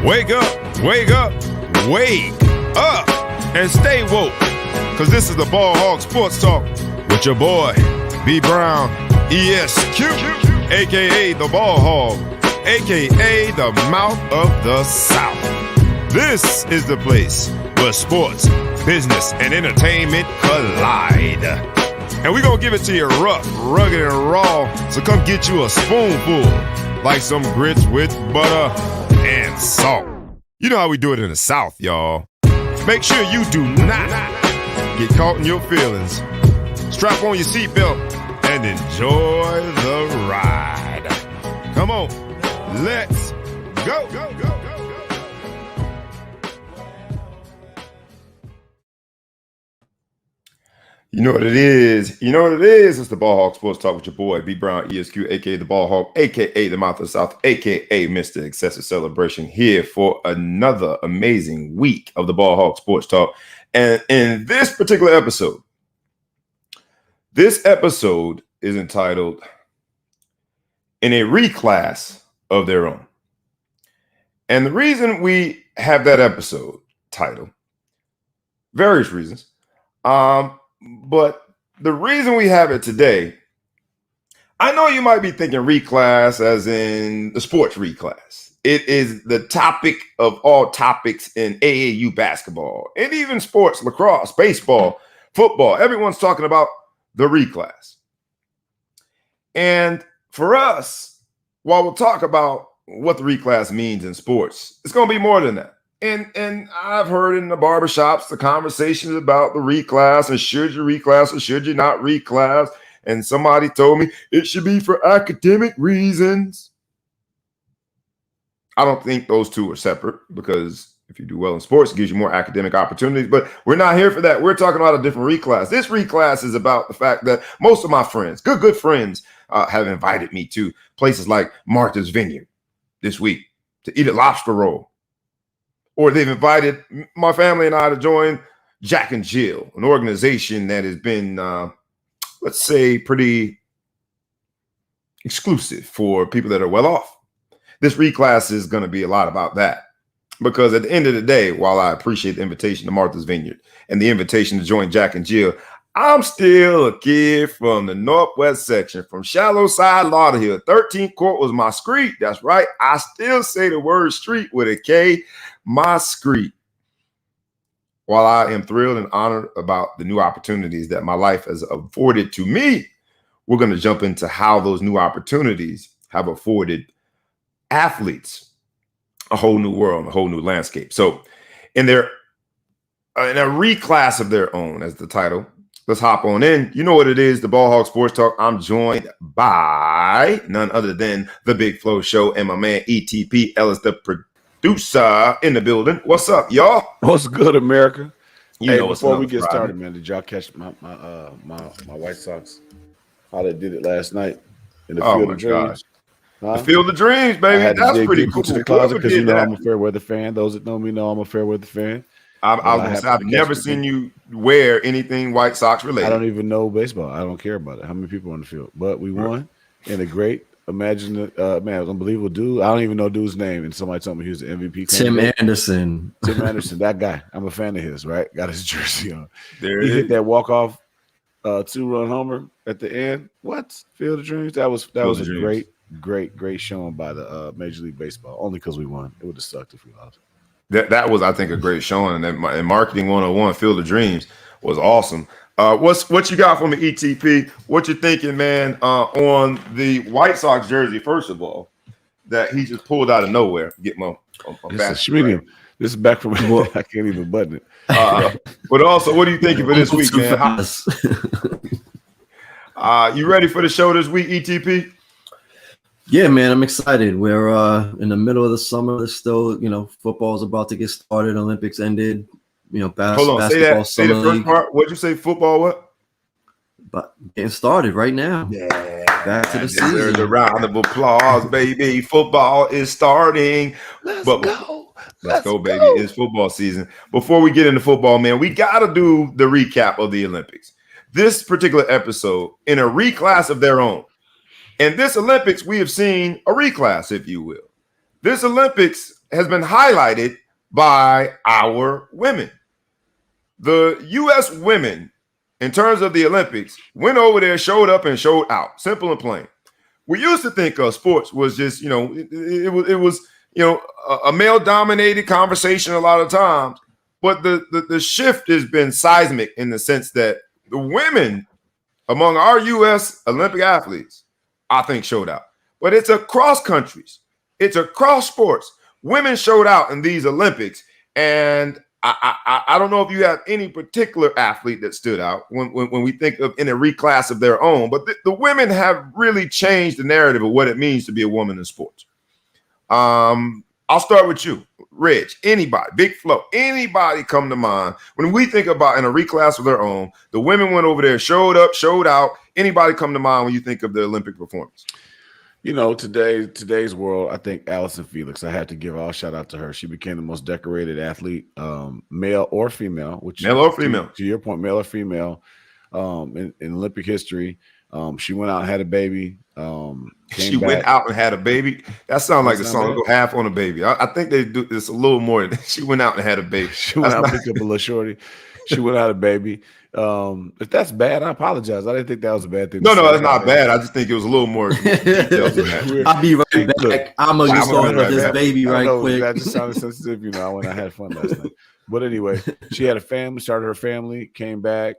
Wake up, wake up, wake up, and stay woke. Cause this is the Ball Hog Sports Talk with your boy, B Brown, ESQ, aka the Ball Hog, aka the Mouth of the South. This is the place where sports, business, and entertainment collide. And we're gonna give it to you rough, rugged, and raw. So come get you a spoonful, like some grits with butter and salt. You know how we do it in the South, y'all. Make sure you do not get caught in your feelings. Strap on your seatbelt and enjoy the ride. Come on, let's go. You know what it is. It's the Ball Hog Sports Talk with your boy, B Brown, ESQ, a.k.a. the Ball Hog, a.k.a. the Mouth of the South, a.k.a. Mr. Excessive Celebration, here for another amazing week of the Ball Hog Sports Talk. And in this particular episode, this episode is entitled In a RECLASS of Their Own. And the reason we have that episode title, various reasons, but the reason we have it today, I know you might be thinking RECLASS as in the sports RECLASS. It is the topic of all topics in AAU basketball and even sports, lacrosse, baseball, football. Everyone's talking about the RECLASS. And for us, while we'll talk about what the RECLASS means in sports, it's going to be more than that. And I've heard in the barbershops the conversations about the RECLASS and should you RECLASS or should you not RECLASS. And somebody told me it should be for academic reasons. I don't think those two are separate, because if you do well in sports, it gives you more academic opportunities. But we're not here for that. We're talking about a different RECLASS. This RECLASS is about the fact that most of my friends, good friends, have invited me to places like Martha's Vineyard this week to eat a lobster roll. Or they've invited my family and I to join Jack and Jill, an organization that has been, let's say, pretty exclusive for people that are well off. This RECLASS is going to be a lot about that. Because at the end of the day, while I appreciate the invitation to Martha's Vineyard and the invitation to join Jack and Jill, I'm still a kid from the Northwest section, from Shallow Side, Lauderhill. 13th Court was my street. That's right. I still say the word street with a K. My street. While I am thrilled and honored about the new opportunities that my life has afforded to me, we're going to jump into how those new opportunities have afforded athletes a whole new world, a whole new landscape. So in a RECLASS of their own, as the title, let's hop on in. You know what it is, the Ball Hog Sports Talk. I'm joined by none other than the Big Flow Show and my man ETP Ellis, the producer in the building. What's up, y'all? What's good, America? You know, before we get started, man, did y'all catch my White Sox? How they did it last night in the Field of Dreams? Huh? The Field of Dreams, baby. That's pretty cool. Because you know I'm a fair weather fan. Those that know me know I'm a fair weather fan. I've never seen you wear anything White Sox related. I don't even know baseball. I don't care about it. How many people on the field? But we won in a great. Imagine it, man, it was an unbelievable dude. I don't even know dude's name, and somebody told me he was the MVP. Tim Anderson, that guy. I'm a fan of his. Right, got his jersey on. There he hit that walk-off 2-run homer at the end. What? Field of Dreams. That was a great showing by the Major League Baseball. Only because we won. It would have sucked if we lost. That was, I think, a great showing. And Marketing 101, Field of Dreams was awesome. What you got from the ETP? What you thinking, man, on the White Sox jersey, first of all, that he just pulled out of nowhere? Get my this is back from I can't even button it. But also, what are you thinking for this week, man? You ready for the show this week, ETP? Yeah, man, I'm excited. We're in the middle of the summer. There's still, football's about to get started. Olympics ended. Hold on, say the first part. What'd you say? Football, what? But getting started right now. Yeah. Back to the season. There's a round of applause, baby. Football is starting. Let's go, baby. It's football season. Before we get into football, man, we got to do the recap of the Olympics. This particular episode in a RECLASS of their own. And this Olympics, we have seen a RECLASS, if you will. This Olympics has been highlighted by our women. The U.S. women, in terms of the Olympics, went over there, showed up, and showed out. Simple and plain. We used to think sports was just, it was a male-dominated conversation a lot of times. But the shift has been seismic in the sense that the women among our U.S. Olympic athletes, I think, showed out. But it's across countries. It's across sports. Women showed out in these Olympics. And I don't know if you have any particular athlete that stood out when we think of in a reclass of their own. But the women have really changed the narrative of what it means to be a woman in sports. I'll start with you, Rich. Anybody, Big Flo, anybody come to mind when we think about in a reclass of their own? The women went over there, showed up, showed out. Anybody come to mind when you think of the Olympic performance? Today's world, I think Allison Felix. I have to give all shout out to her. She became the most decorated athlete, male or female. Male or female. To your point, male or female, in Olympic history. She went out and had a baby. Went out and had a baby. That sounds like the song "Go Half on a Baby." I think they do this a little more. She went out and had a baby. She went out and picked up a little shorty. She went out a baby. If that's bad, I apologize. I didn't think that was a bad thing. No, it's not bad. I just think it was a little more details than that. I'll be right back. Look, I'm gonna just off of this baby right quick. That just sounded sensitive, when I had fun last night. But anyway, she had a family, started her family, came back.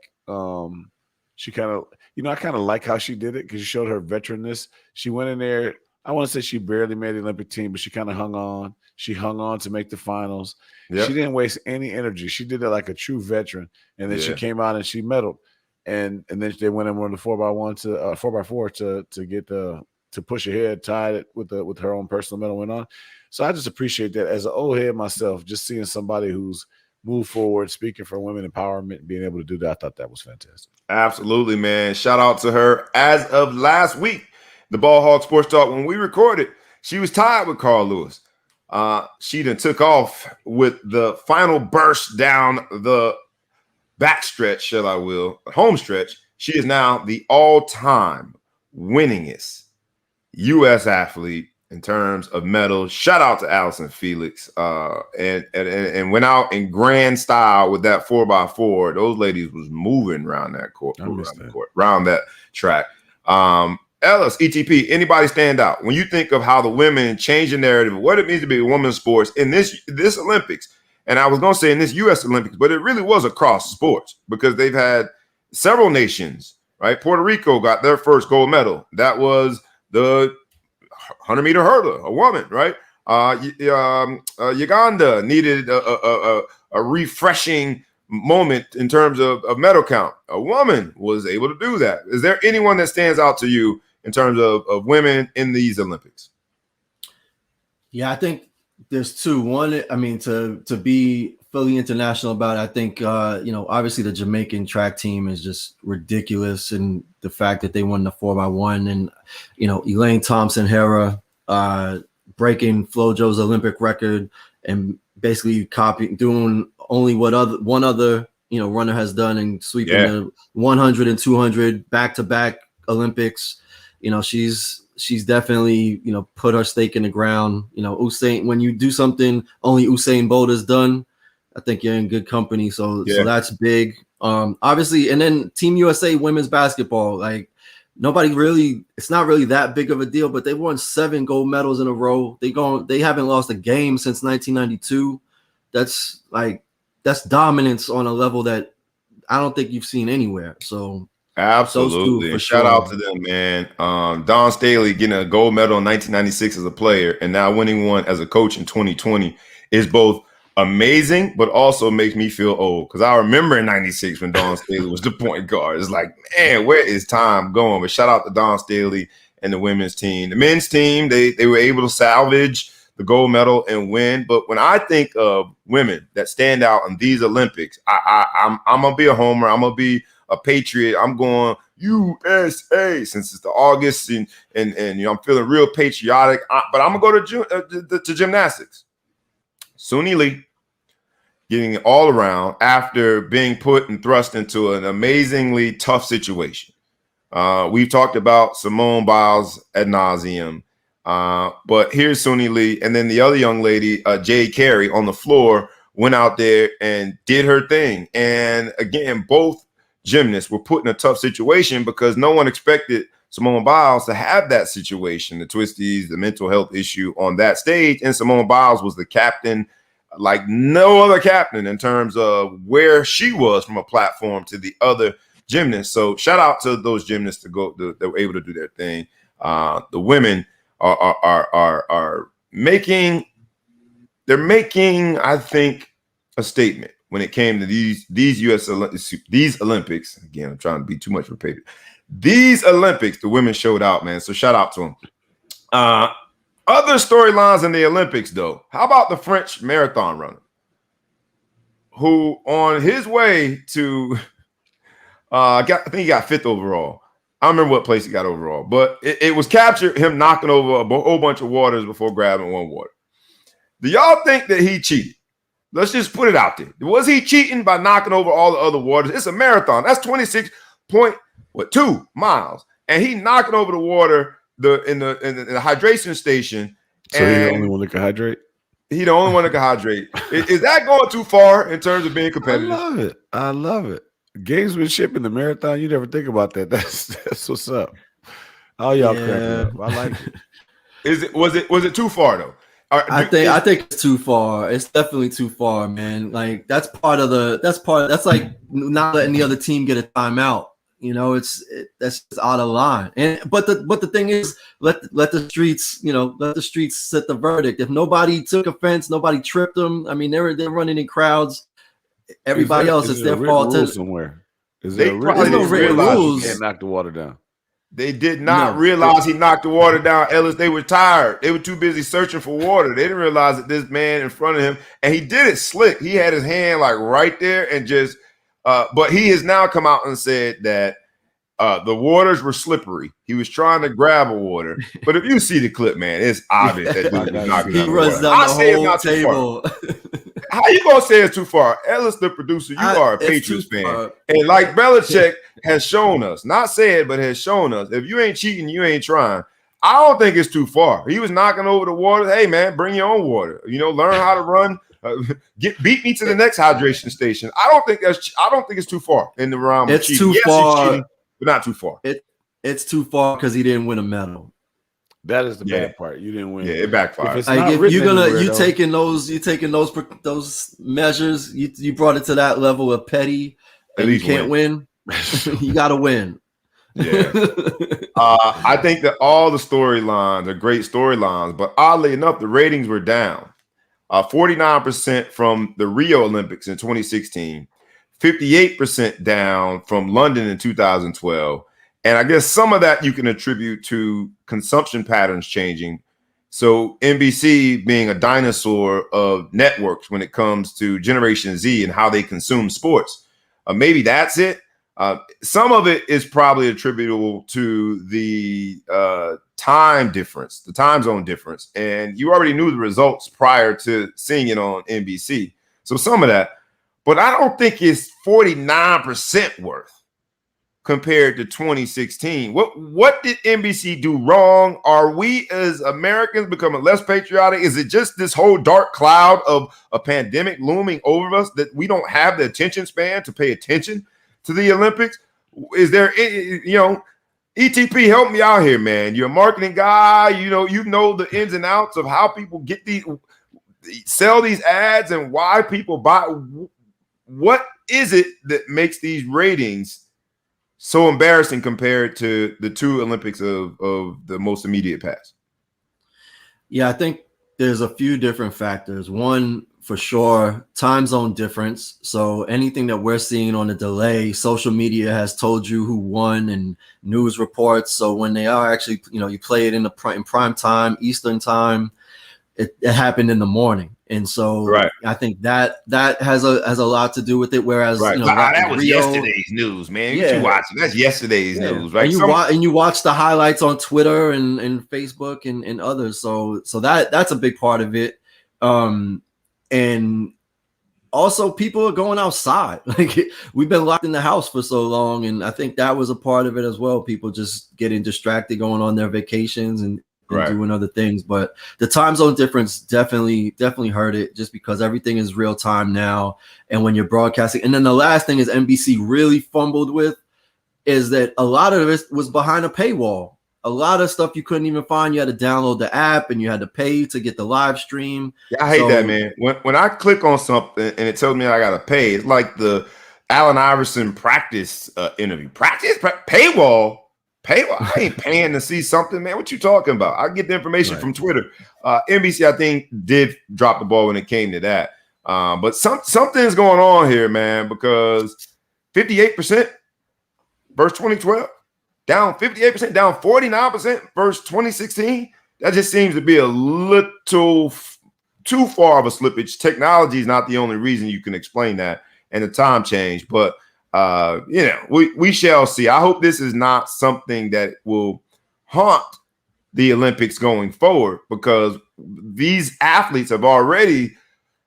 She kind of, I kind of like how she did it because she showed her veteranness. She went in there. I want to say she barely made the Olympic team, but she kind of hung on. She hung on to make the finals. Yep. She didn't waste any energy. She did it like a true veteran. And then she came out and she medaled. And then they went in on the 4x1 to 4x4 to get to push ahead, tied it with her own personal medal went on. So I just appreciate that as an old head myself, just seeing somebody who's moved forward, speaking for women empowerment, being able to do that. I thought that was fantastic. Absolutely, man. Shout out to her. As of last week, the Ball Hog Sports Talk, when we recorded, she was tied with Carl Lewis. She then took off with the final burst down the backstretch, home stretch. She is now the all-time winningest U.S. athlete in terms of medals. Shout out to Allison Felix, and went out in grand style with that 4x4. Those ladies was moving around that court, around that track. Ellis, ETP, anybody stand out when you think of how the women change the narrative of what it means to be a woman in sports in this Olympics? And I was going to say in this U.S. Olympics, but it really was across sports because they've had several nations, right? Puerto Rico got their first gold medal. That was the 100-meter hurdler, a woman, right? Uganda needed a refreshing moment in terms of medal count. A woman was able to do that. Is there anyone that stands out to you in terms of women in these Olympics? Yeah, I think there's two. One, I mean, to be fully international about it, I think, obviously the Jamaican track team is just ridiculous. And the fact that they won the 4x1 and, Elaine Thompson-Herah breaking FloJo's Olympic record and basically doing only what one other runner has done and sweeping the 100 and 200 back-to-back Olympics. She's definitely, put her stake in the ground. Usain, when you do something only Usain Bolt has done, I think you're in good company. So that's big. Obviously, and then Team USA women's basketball, like it's not really that big of a deal, but they won 7 gold medals in a row. They haven't lost a game since 1992. That's dominance on a level that I don't think you've seen anywhere. So absolutely. And shout out to them, man. Dawn Staley getting a gold medal in 1996 as a player and now winning one as a coach in 2020 is both amazing, but also makes me feel old because I remember in 96 when Dawn Staley was the point guard. It's like, man, where is time going? But shout out to Dawn Staley and the women's team. The men's team, they were able to salvage the gold medal and win. But when I think of women that stand out in these Olympics, I'm gonna be a homer. I'm gonna be a patriot. I'm going USA since it's the August and I'm feeling real patriotic. But I'm gonna go to gymnastics. Suni Lee getting it all around after being put and thrust into an amazingly tough situation. We've talked about Simone Biles ad nauseum. But here's Suni Lee, and then the other young lady, Jade Carey, on the floor, went out there and did her thing. And again, both gymnasts were put in a tough situation because no one expected Simone Biles to have that situation, the twisties, the mental health issue on that stage. And Simone Biles was the captain like no other captain in terms of where she was from a platform to the other gymnasts. So shout out to those gymnasts that were able to do their thing. The women are making, I think, a statement when it came to these these Olympics. Again, I'm trying to be too much repetitive. These Olympics, the women showed out, man. So shout out to them. Other storylines in the Olympics, though. How about the French marathon runner who, on his way to, I think he got 5th overall. I don't remember what place he got overall, but it was captured him knocking over a whole bunch of waters before grabbing one water. Do y'all think that he cheated? Let's just put it out there. Was he cheating by knocking over all the other waters? It's a marathon. That's 26.2 miles, and he knocking over the water in the hydration station. So he's the only one that can hydrate? He the only one that can hydrate. Is that going too far in terms of being competitive? I love it. Gamesmanship in the marathon, you never think about that. That's what's up. Oh, y'all cracking up. I like it. Was it too far though? I think it's too far. It's definitely too far, man. Like that's like not letting the other team get a timeout. You know, that's just out of line. But the thing is, let the streets, let the streets set the verdict. If nobody took offense, nobody tripped them. I mean, they're running in crowds. Everybody else, it's their fault. Somewhere. There's no written rules. You can't knock the water down. They did not realize he knocked the water down, Ellis. They were tired. They were too busy searching for water. They didn't realize that this man in front of him, and he did it slick. He had his hand like right there and just but he has now come out and said that the waters were slippery. He was trying to grab a water. But if you see the clip, man, it's obvious that he runs down the whole table. How you gonna say it's too far? Ellis, the producer, you are a Patriots fan. And like Belichick has shown us, not said, but has shown us, if you ain't cheating, you ain't trying. I don't think it's too far. He was knocking over the water. Hey, man, bring your own water. Learn how to run. Beat me to the next hydration station. I don't think it's too far in the realm of cheating. It's too far, cheating, but not too far. It's too far because he didn't win a medal. That is the bad part. You didn't win. Yeah, it backfired. If taking those measures, you brought it to that level of petty, and you can't win. You got to win. Yeah. I think that all the storylines are great storylines, but oddly enough, the ratings were down. 49% from the Rio Olympics in 2016, 58% down from London in 2012. And I guess some of that you can attribute to consumption patterns changing. So NBC being a dinosaur of networks when it comes to Generation Z and how they consume sports. Maybe that's it. Some of it is probably attributable to the time difference, the time zone difference. And you already knew the results prior to seeing it on NBC. So some of that. But I don't think it's 49% worth compared to 2016. What did NBC do wrong? Are we as Americans becoming less patriotic? Is it just this whole dark cloud of a pandemic looming over us that we don't have the attention span to pay attention to the Olympics? Is there, ETP, help me out here, man. You're a marketing guy. You know the ins and outs of how people sell these ads and why people buy. What is it that makes these ratings so embarrassing compared to the two Olympics of the most immediate past? Yeah, I think there's a few different factors. One, for sure, time zone difference. So anything that we're seeing on the delay, social media has told you who won and news reports. So when they are actually, you play it in prime time, Eastern time, it happened in the morning. And so right. I think that has a lot to do with it. Whereas that was Rio, yesterday's news, man. You watching? That's yesterday's news, right? And you watch the highlights on Twitter and Facebook and others. So that's a big part of it. And also people are going outside. Like we've been locked in the house for so long, and I think that was a part of it as well. People just getting distracted, going on their vacations and and doing other things. But the time zone difference definitely hurt it, just because everything is real time now. And when you're broadcasting, and then the last thing is NBC really fumbled with is that a lot of it was behind a paywall. A lot of stuff you couldn't even find. You had to download the app and you had to pay to get the live stream. Yeah, I hate that, man. When I click on something and it tells me I got to pay, it's like the Allen Iverson practice interview. Paywall. I ain't paying to see something, man. What you talking about? I get the information from Twitter. NBC, I think, did drop the ball when it came to that. But something's going on here, man, because 58% versus 2012. Down 58%, down 49% versus 2016. That just seems to be a little too far of a slippage. Technology is not the only reason you can explain that, and the time change. But we shall see. I hope this is not something that will haunt the Olympics going forward, because these athletes have already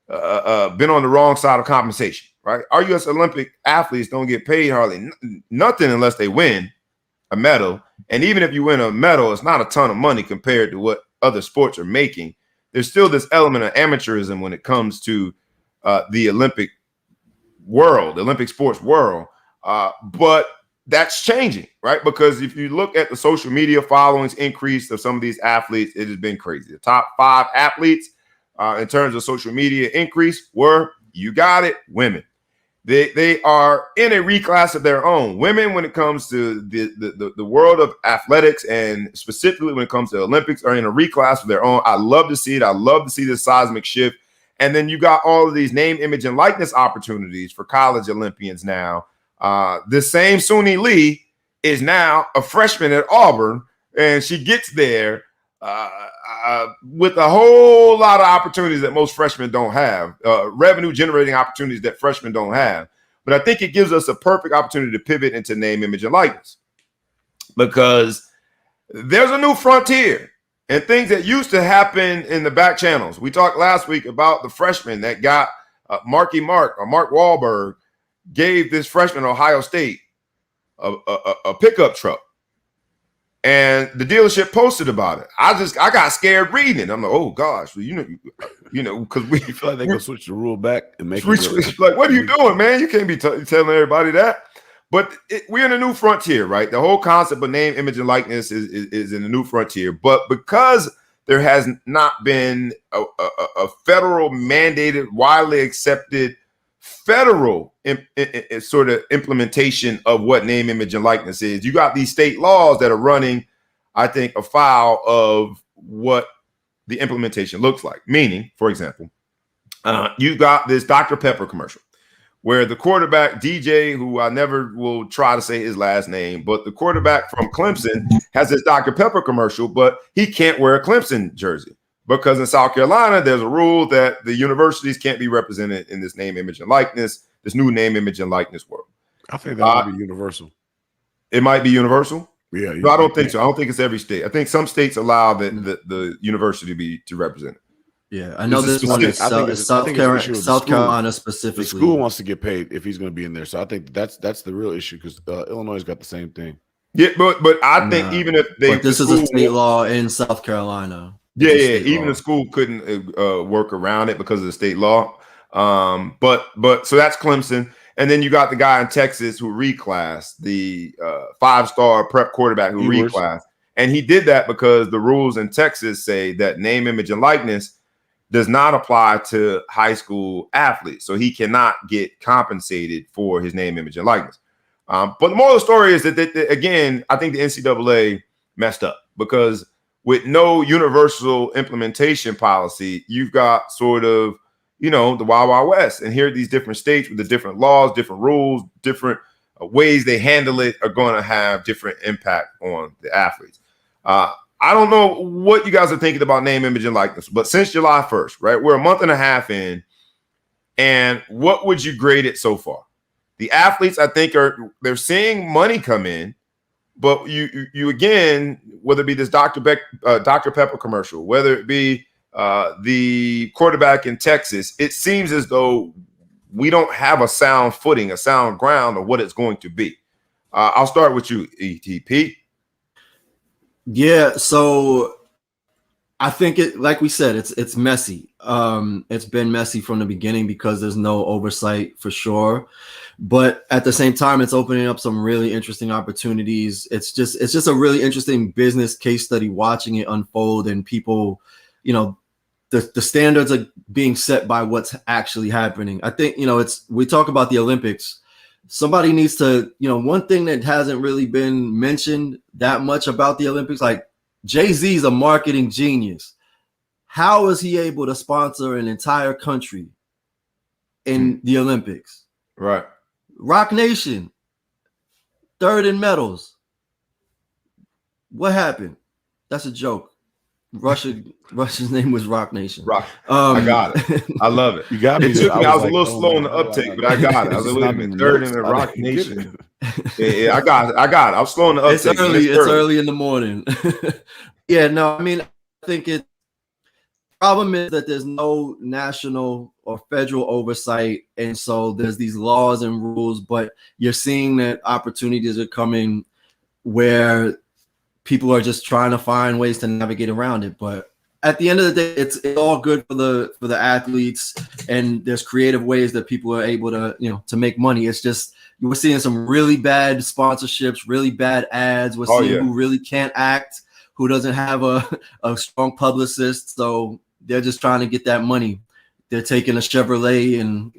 been on the wrong side of compensation. Right? Our U.S. Olympic athletes don't get paid hardly nothing unless they win a medal. And even if you win a medal, it's not a ton of money compared to what other sports are making. There's still this element of amateurism when it comes to the Olympic world, the Olympic sports world. But that's changing, right? Because if you look at the social media followings increase of some of these athletes, it has been crazy. The top 5 athletes in terms of social media increase were, you got it, women. They are in a reclass of their own. Women, when it comes to the world of athletics, and specifically when it comes to Olympics, are in a reclass of their own. I love to see it. I love to see this seismic shift. And then you got all of these name, image, and likeness opportunities for college Olympians now. This same Suni Lee is now a freshman at Auburn, and she gets there with a whole lot of opportunities that most freshmen don't have, revenue generating opportunities that freshmen don't have. But I think it gives us a perfect opportunity to pivot into name, image, and likeness, because there's a new frontier and things that used to happen in the back channels. We talked last week about the freshman that got Mark Wahlberg gave this freshman Ohio State a pickup truck. And the dealership posted about it. I got scared reading it. I'm like, oh gosh, well, you know, because we feel like they gonna switch the rule back and make it like, what are you doing, man? You can't be telling everybody that. But we're in a new frontier, right? The whole concept of name, image, and likeness is in a new frontier. But because there has not been a federal mandated, widely accepted federal sort of implementation of what name, image, and likeness is, you got these state laws that are running, I think, afoul of what the implementation looks like. Meaning, for example, you got this Dr. Pepper commercial where the quarterback, DJ, who I never will try to say his last name, but the quarterback from Clemson has this Dr. Pepper commercial, but he can't wear a Clemson jersey. Because in South Carolina, there's a rule that the universities can't be represented in this name, image, and likeness, this new name, image, and likeness world. I think that might be universal. It might be universal? Yeah. No, I don't think so. I don't think it's every state. I think some states allow the university to represent it. Yeah, I know this one is South Carolina specifically. The school wants to get paid if he's going to be in there. So I think that's the real issue, because Illinois has got the same thing. Yeah, but I think even if this is a state law in South Carolina. Yeah, even the school couldn't work around it because of the state law. But so that's Clemson. And then you got the guy in Texas who reclassed, the 5-star prep quarterback who reclassed. And he did that because the rules in Texas say that name, image, and likeness does not apply to high school athletes. So he cannot get compensated for his name, image, and likeness. But the moral of the story is that again, I think the NCAA messed up, because with no universal implementation policy, you've got sort of, the Wild Wild West. And here are these different states with the different laws, different rules, different ways they handle it are going to have different impact on the athletes. I don't know what you guys are thinking about name, image, and likeness, but since July 1st, right, we're a month and a half in, and what would you grade it so far? The athletes, I think, they're seeing money come in. But you again, whether it be this Dr. Pepper commercial, whether it be the quarterback in Texas, it seems as though we don't have a sound footing, a sound ground of what it's going to be. I'll start with you, ETP. Yeah, so I think it, like we said, it's messy. It's been messy from the beginning because there's no oversight for sure. But at the same time, it's opening up some really interesting opportunities. It's just a really interesting business case study watching it unfold, and people, the standards are being set by what's actually happening. I think, we talk about the Olympics. Somebody needs to, one thing that hasn't really been mentioned that much about the Olympics, like Jay-Z is a marketing genius. How is he able to sponsor an entire country in the Olympics? Right. Rock Nation, third in medals. What happened? That's a joke. Russia's name was Rock Nation. Rock. I got it. I love it. You got me. It took me. I was a little slow on the uptake, but I got it. I was like, wait a minute, third in the Rock Nation. Yeah, I got it. I was slow on the uptake. It's early in the morning. Yeah, no, I mean, I think the problem is that there's no national or federal oversight, and so there's these laws and rules, but you're seeing that opportunities are coming where people are just trying to find ways to navigate around it. But at the end of the day, it's all good for the athletes, and there's creative ways that people are able to, to make money. It's just, we're seeing some really bad sponsorships, really bad ads. We're seeing who really can't act, who doesn't have a strong publicist. So they're just trying to get that money. They're taking a Chevrolet and,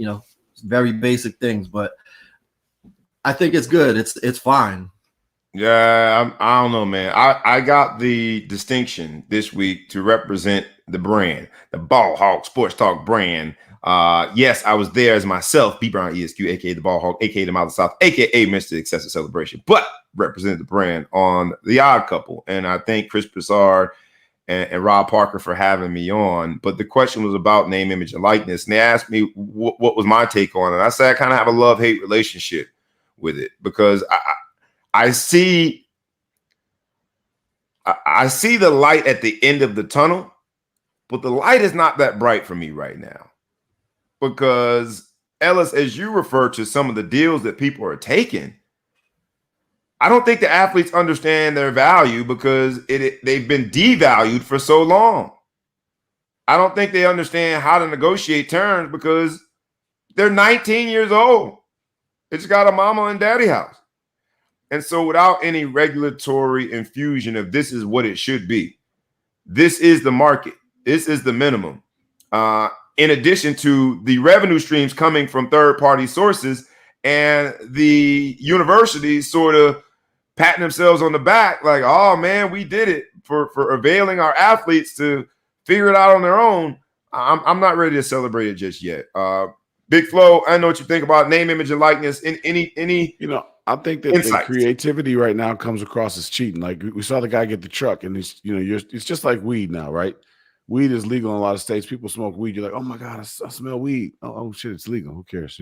very basic things, but I think it's good. It's fine. Yeah, I don't know, man. I got the distinction this week to represent the brand, the Ball Hawk Sports Talk brand. Yes, I was there as myself, B Brown ESQ, aka the Ball Hawk, aka the Mouth of the South, aka Mr. Excessive Celebration, but represented the brand on The Odd Couple. And I thank Chris Broussard and Rob Parker for having me on. But the question was about name, image, and likeness. And they asked me what was my take on it. And I said I kind of have a love-hate relationship with it, because I see the light at the end of the tunnel, but the light is not that bright for me right now. Because, Ellis, as you refer to some of the deals that people are taking, I don't think the athletes understand their value because they've been devalued for so long. I don't think they understand how to negotiate terms because they're 19 years old. They just got a mama and daddy house. And so without any regulatory infusion of this is what it should be, this is the market, this is the minimum, in addition to the revenue streams coming from third-party sources and the universities sort of patting themselves on the back like, oh, man, we did it for availing our athletes to figure it out on their own. I'm not ready to celebrate it just yet. Big Flo, I know what you think about name, image, and likeness. Any I think that the creativity right now comes across as cheating. Like we saw the guy get the truck, and it's just like weed now, right? Weed is legal in a lot of states. People smoke weed. You're like, oh my God, I smell weed. Oh shit, it's legal. Who cares?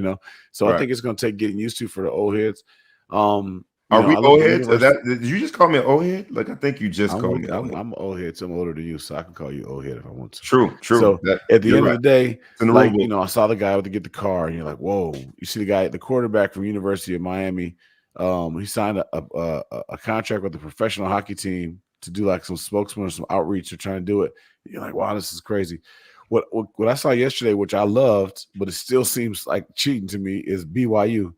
So right. I think it's going to take getting used to for the old heads. Are we old heads? Did you just call me an old head? Like, I think you just called me. I'm an old head, so I'm older than you, so I can call you old head if I want to. True. So at the end of the day, like, I saw the guy with to get the car, and you're like, whoa. You see the guy, the quarterback from University of Miami. He signed a contract with a professional hockey team to do like some spokesman or some outreach. They're trying to do it. You're like, wow, this is crazy. What I saw yesterday, which I loved, but it still seems like cheating to me, is BYU.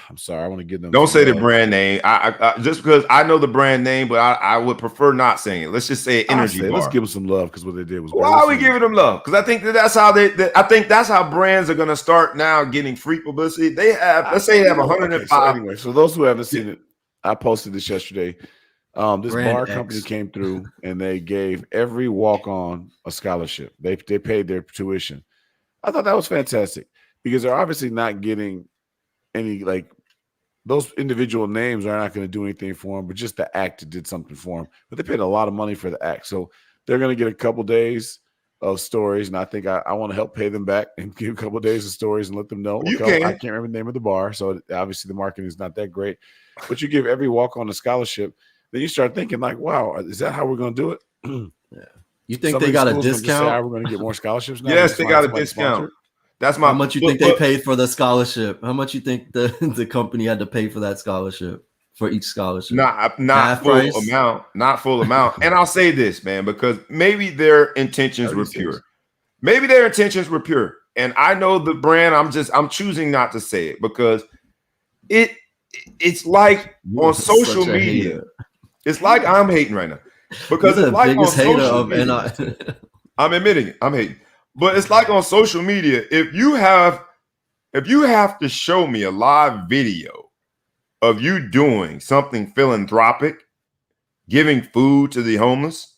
I'm sorry, I want to give them. Don't say the brand name. I just because I know the brand name, but I would prefer not saying it. Let's just say Energy Bar. Let's give them some love because what they did was. Why are we giving them love? Because I think that's how I think that's how brands are going to start now getting free publicity. They have, let's say, they have 105. Okay, so anyway, so those who haven't seen it, I posted this yesterday. This brand bar company came through and they gave every walk-on a scholarship. They paid their tuition. I thought that was fantastic because they're obviously not getting any, like, those individual names are not going to do anything for them, but just the act did something for them. But they paid a lot of money for the act. So they're going to get a couple days of stories, and I think I want to help pay them back and give a couple of days of stories and let them know. I can't remember the name of the bar, so obviously the marketing is not that great. But you give every walk-on a scholarship, then you start thinking like, wow, is that how we're going to do it? Yeah. You think they got a discount? We're going to get more scholarships now? Yes, they got a discount. That's my. How much you think they paid for the scholarship? How much you think the company had to pay for that scholarship? for each scholarship? Not Half full price? amount, not full amount. And I'll say this, man, because maybe their intentions were 36. pure. Maybe their intentions were pure. And I know the brand. I'm choosing not to say it because it's like on social media. Hater. It's like I'm hating right now because You're it's the like on biggest hater social of media. I'm admitting it. I'm hating, but it's like on social media. If you have to show me a live video of you doing something philanthropic, giving food to the homeless,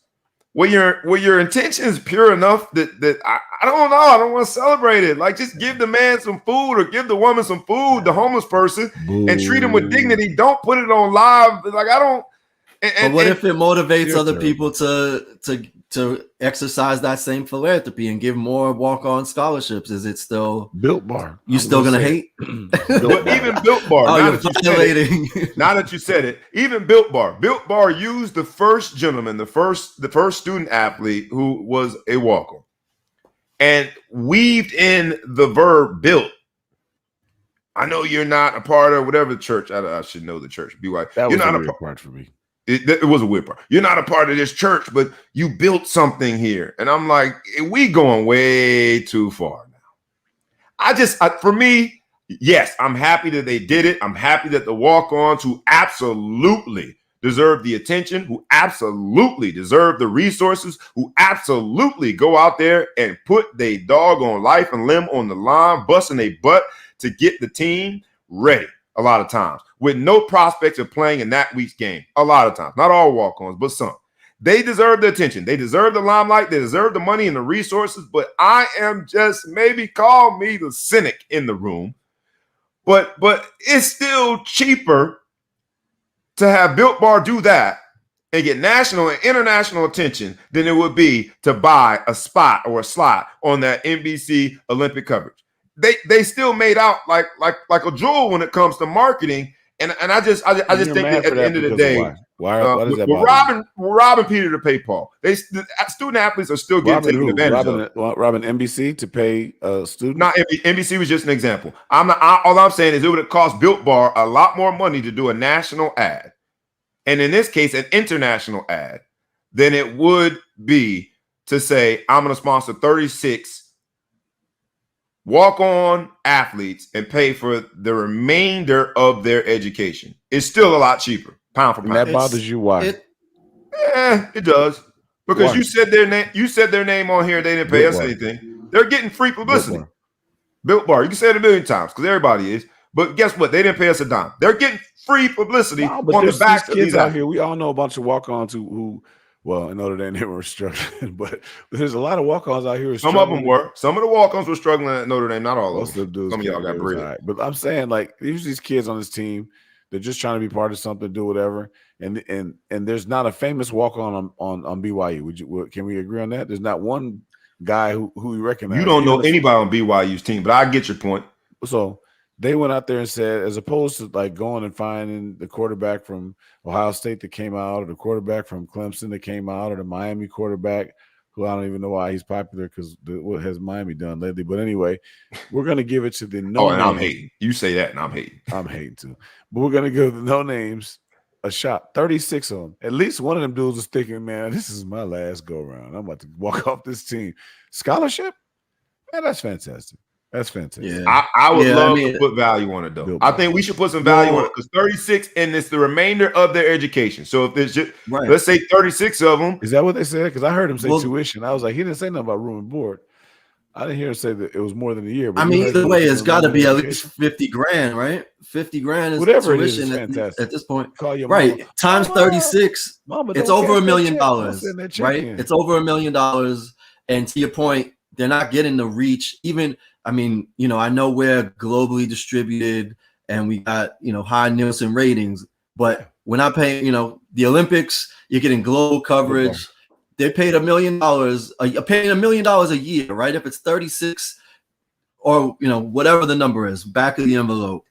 well, your intention is pure enough that I don't know. I don't want to celebrate it. Like, just give the man some food or give the woman some food, the homeless person, and treat him with dignity. Don't put it on live. Like, I don't. But what if it motivates other terrible. people to exercise that same philanthropy and give more walk-on scholarships? Is it still Built Bar? You still gonna hate? But even Built Bar. Oh, now, you're that violating. now that you said it, even Built Bar used the first gentleman, the first student athlete who was a walk-on, and weaved in the verb built. I know you're not a part of whatever church. I should know the church. Be like, That you're was not a a weird part. part for me. It was a weird part. You're not a part of this church, but you built something here. And I'm like, we going way too far now. For me, yes, I'm happy that they did it. I'm happy that the walk-ons who absolutely deserve the attention, who absolutely deserve the resources, who absolutely go out there and put their dog on life and limb on the line, busting their butt to get the team ready a lot of times, with no prospects of playing in that week's game. A lot of times, not all walk-ons, but some. They deserve the attention. They deserve the limelight. They deserve the money and the resources. But I am just, maybe call me the cynic in the room, but it's still cheaper to have Built Bar do that and get national and international attention than it would be to buy a spot or a slot on that NBC Olympic coverage. They still made out like a jewel when it comes to marketing, and I just think that at the end of the day, why does that we're robbing Peter to pay Paul. The student athletes are still getting taken advantage of. Robbing NBC to pay students. Not NBC was just an example. All I'm saying is it would have cost Built Bar a lot more money to do a national ad, and in this case, an international ad, than it would be to say I'm going to sponsor 36 walk-on athletes and pay for the remainder of their education. It's still a lot cheaper, pound for pound. And that bothers you? Why? It does. Because Why? you said their name. You said their name on here. They didn't pay us anything. They're getting free publicity. Built Bar. You can say it a million times because everybody is. But guess what? They didn't pay us a dime. They're getting free publicity on the back of these out here. We all know a bunch of walk-ons who well, in Notre Dame, they were struggling, but there's a lot of walk-ons out here. Some of them were. Some of the walk-ons were struggling at Notre Dame. Not all of them. Some of y'all got bread. Right. But I'm saying, like, there's these kids on this team. They're just trying to be part of something, do whatever. And there's not a famous walk-on on BYU. Can we agree on that? There's not one guy who we recognize. You don't know anybody on BYU's team, but I get your point. So they went out there and said, as opposed to like going and finding the quarterback from Ohio State that came out, or the quarterback from Clemson that came out, or the Miami quarterback, who I don't even know why he's popular because what has Miami done lately. But anyway, we're going to give it to the no names. I'm hating. You say that, and I'm hating. I'm hating too. But we're going to give the no names a shot. 36 of them. At least one of them dudes was thinking, man, this is my last go-round. I'm about to walk off this team. Scholarship? Man, that's fantastic. That's fantastic. Yeah. I would love to put value on it, though. I think we should put some value on it because 36, and it's the remainder of their education. So if there's just, let's say 36 of them. Is that what they said? Because I heard him say tuition. I was like, he didn't say nothing about room and board. I didn't hear him say that it was more than a year. But I mean, either way, it's got to be at least 50 grand, right? 50 grand is whatever tuition it is, fantastic. at this point. Call your right. mama. Times 36, it's over $1 million, right? In. It's over $1 million. And to your point, they're not getting the reach. Even, I mean, you know, I know we're globally distributed and we got, you know, high Nielsen ratings, but we're not paying, you know, the Olympics, you're getting global coverage. They paid $1 million, paying $1 million a year, right? If it's 36 or, you know, whatever the number is, back of the envelope.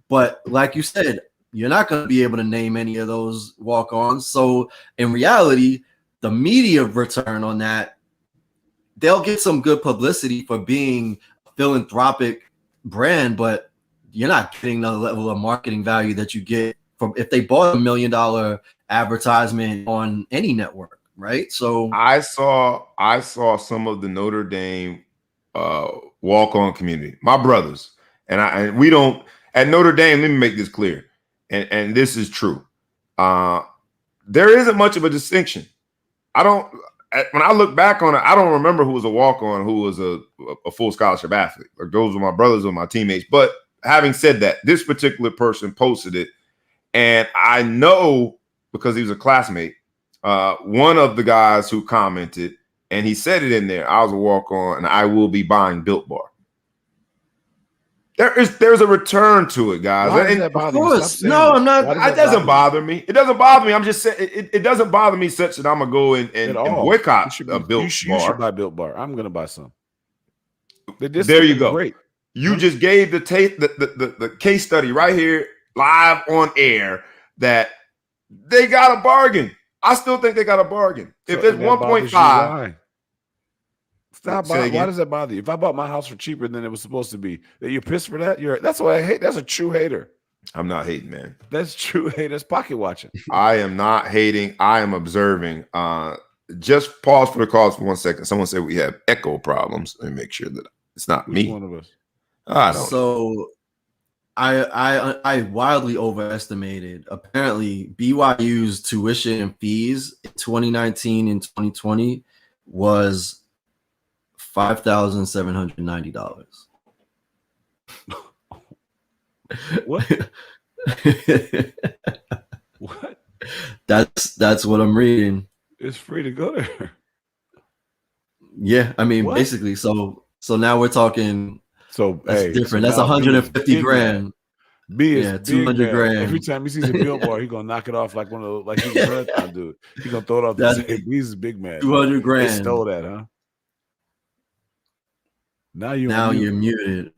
But like you said, you're not going to be able to name any of those walk-ons. So in reality, the media return on that, they'll get some good publicity for being a philanthropic brand, but you're not getting the level of marketing value that you get from if they bought $1 million advertisement on any network, right? So I saw some of the Notre Dame walk-on community, my brothers, and we don't at Notre Dame. Let me make this clear, and this is true. There isn't much of a distinction. When I look back on it, I don't remember who was a walk-on, who was a full scholarship athlete. Like those were my brothers or my teammates. But having said that, this particular person posted it, and I know because he was a classmate, one of the guys who commented, and he said it in there, I was a walk-on, and I will be buying Built Bar. There's a return to it, guys. Why does that bother you? No, I'm not. It doesn't bother me. It doesn't bother me. I'm just saying it doesn't bother me such that I'm gonna go and boycott a Built Bar. You should buy Built Bar. I'm gonna buy some. There you go. Great. You just gave the case study right here, live on air, that they got a bargain. I still think they got a bargain. If it's 1.5. Stop buying. Why does that bother you? If I bought my house for cheaper than it was supposed to be, that you're pissed for that? That's what I hate. That's a true hater. I'm not hating, man. That's true hate. That's pocket watching. I am not hating. I am observing. Just pause for the calls for 1 second. Someone said we have echo problems. Let me make sure that it's not me. One of us. I don't. So I wildly overestimated. Apparently, BYU's tuition and fees in 2019 and 2020 was $5,790. What? What? That's what I'm reading. It's free to go there. Yeah, I mean, basically. So now we're talking. So that's different. That's 150 grand. B is 200 grand. Every time he sees a billboard, he's gonna knock it off like one of those, like he's a marathon dude. He's gonna throw it off. He's a big man. 200 grand. They stole that, huh? Now At you're muted.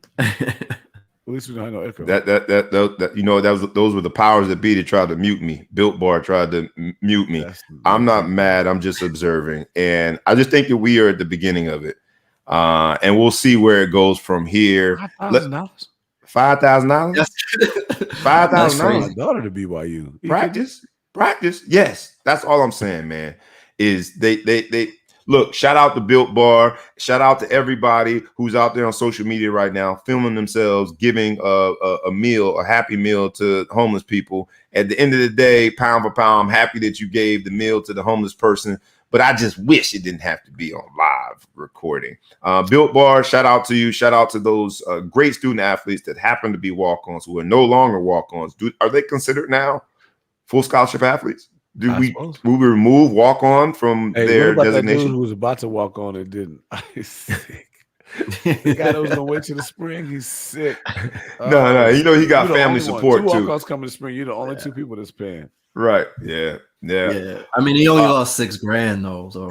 least we don't have no echo. Those were the powers that be that tried to mute me. Built Bar tried to mute me. I'm not mad. I'm just observing, and I just think that we are at the beginning of it, and we'll see where it goes from here. $5,000. $5,000. $5,000. My daughter to BYU. Practice. Yes, that's all I'm saying, man. Is they look, shout out to Built Bar. Shout out to everybody who's out there on social media right now, filming themselves, giving a meal, a happy meal to homeless people. At the end of the day, pound for pound, I'm happy that you gave the meal to the homeless person, but I just wish it didn't have to be on live recording. Built Bar, shout out to you. Shout out to those great student athletes that happen to be walk-ons who are no longer walk-ons. Are they considered now full scholarship athletes? Do we remove walk-on from their designation? That dude who was about to walk on and didn't. He's sick. The guy that was gonna wait till the spring, he's sick. No, he got family support too. 2 walk-ons coming to spring. You're the only 2 people that's paying. Right. Yeah. I mean, he only lost $6 grand though. So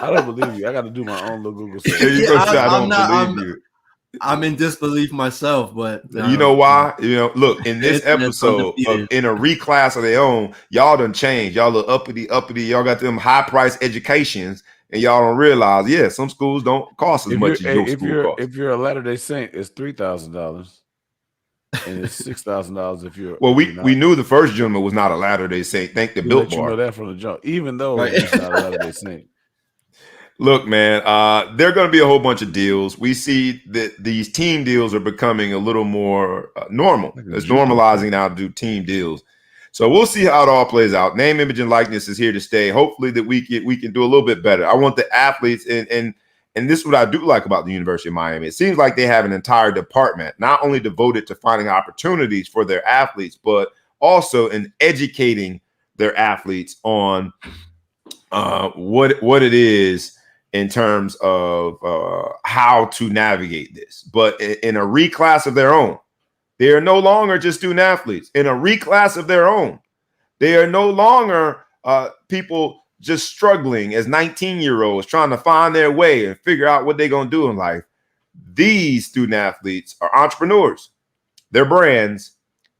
I don't believe you. I got to do my own little Google search. I don't believe you. I'm in disbelief myself, but you know why? Look, in this episode in a reclass of their own, y'all done changed. Y'all look uppity. Y'all got them high price educations, and y'all don't realize, some schools don't cost as much as your school costs. If you're a Latter-day Saint, it's $3,000, and it's $6,000 if you're. Well, we knew the first gentleman was not a Latter-day Saint. Thank the Built Bar. You know that from the jump, even though he's not a Latter-day Saint. Look, man, there are going to be a whole bunch of deals. We see that these team deals are becoming a little more normal. It's normalizing now to do team deals. So we'll see how it all plays out. Name, image, and likeness is here to stay. Hopefully that we can do a little bit better. I want the athletes, and this is what I do like about the University of Miami. It seems like they have an entire department, not only devoted to finding opportunities for their athletes, but also in educating their athletes on what it is in terms of how to navigate this. But in a reclass of their own, they are no longer just student athletes. In a reclass of their own, they are no longer people just struggling as 19-year-olds trying to find their way and figure out what they're going to do in life. These student athletes are entrepreneurs. They're brands,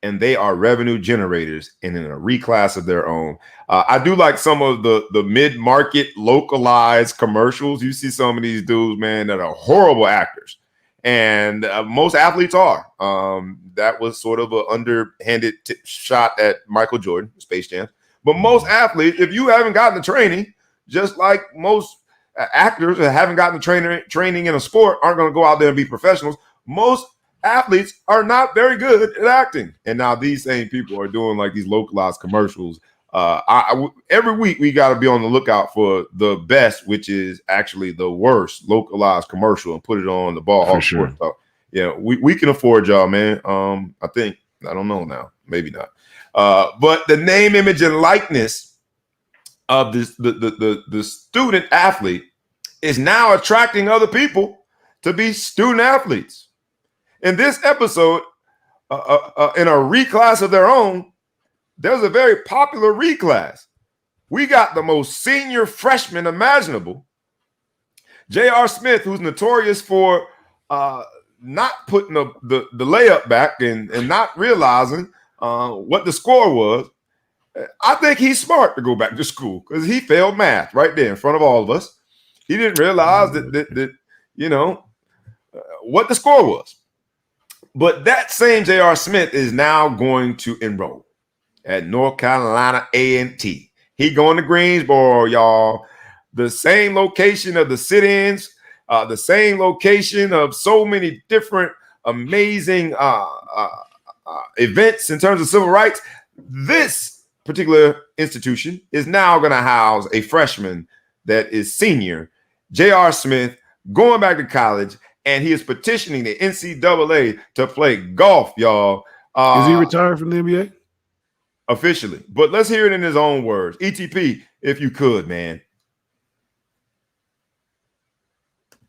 and they are revenue generators and in a reclass of their own. I do like some of the mid-market localized commercials. You see some of these dudes, man, that are horrible actors. And most athletes are. That was sort of an underhanded shot at Michael Jordan, Space Jam. But most athletes, if you haven't gotten the training, just like most actors that haven't gotten the training in a sport aren't going to go out there and be professionals, most athletes are not very good at acting. And now these same people are doing like these localized commercials. Every week we got to be on the lookout for the best, which is actually the worst localized commercial, and put it on the Ball Hawk Sports Talk. Yeah, we can afford y'all, man. I think, I don't know now, maybe not. But the name, image, and likeness of this the student athlete is now attracting other people to be student athletes. In this episode, in a reclass of their own, there's a very popular reclass. We got the most senior freshman imaginable, J.R. Smith, who's notorious for not putting the layup back and not realizing what the score was. I think he's smart to go back to school because he failed math right there in front of all of us. He didn't realize that what the score was. But that same J.R. Smith is now going to enroll at North Carolina A&T. He going to Greensboro, y'all. The same location of the sit-ins, the same location of so many different amazing events in terms of civil rights. This particular institution is now going to house a freshman that is senior, J.R. Smith, going back to college, and he is petitioning the NCAA to play golf, y'all. Is he retired from the NBA? Officially. But let's hear it in his own words. ETP, if you could, man.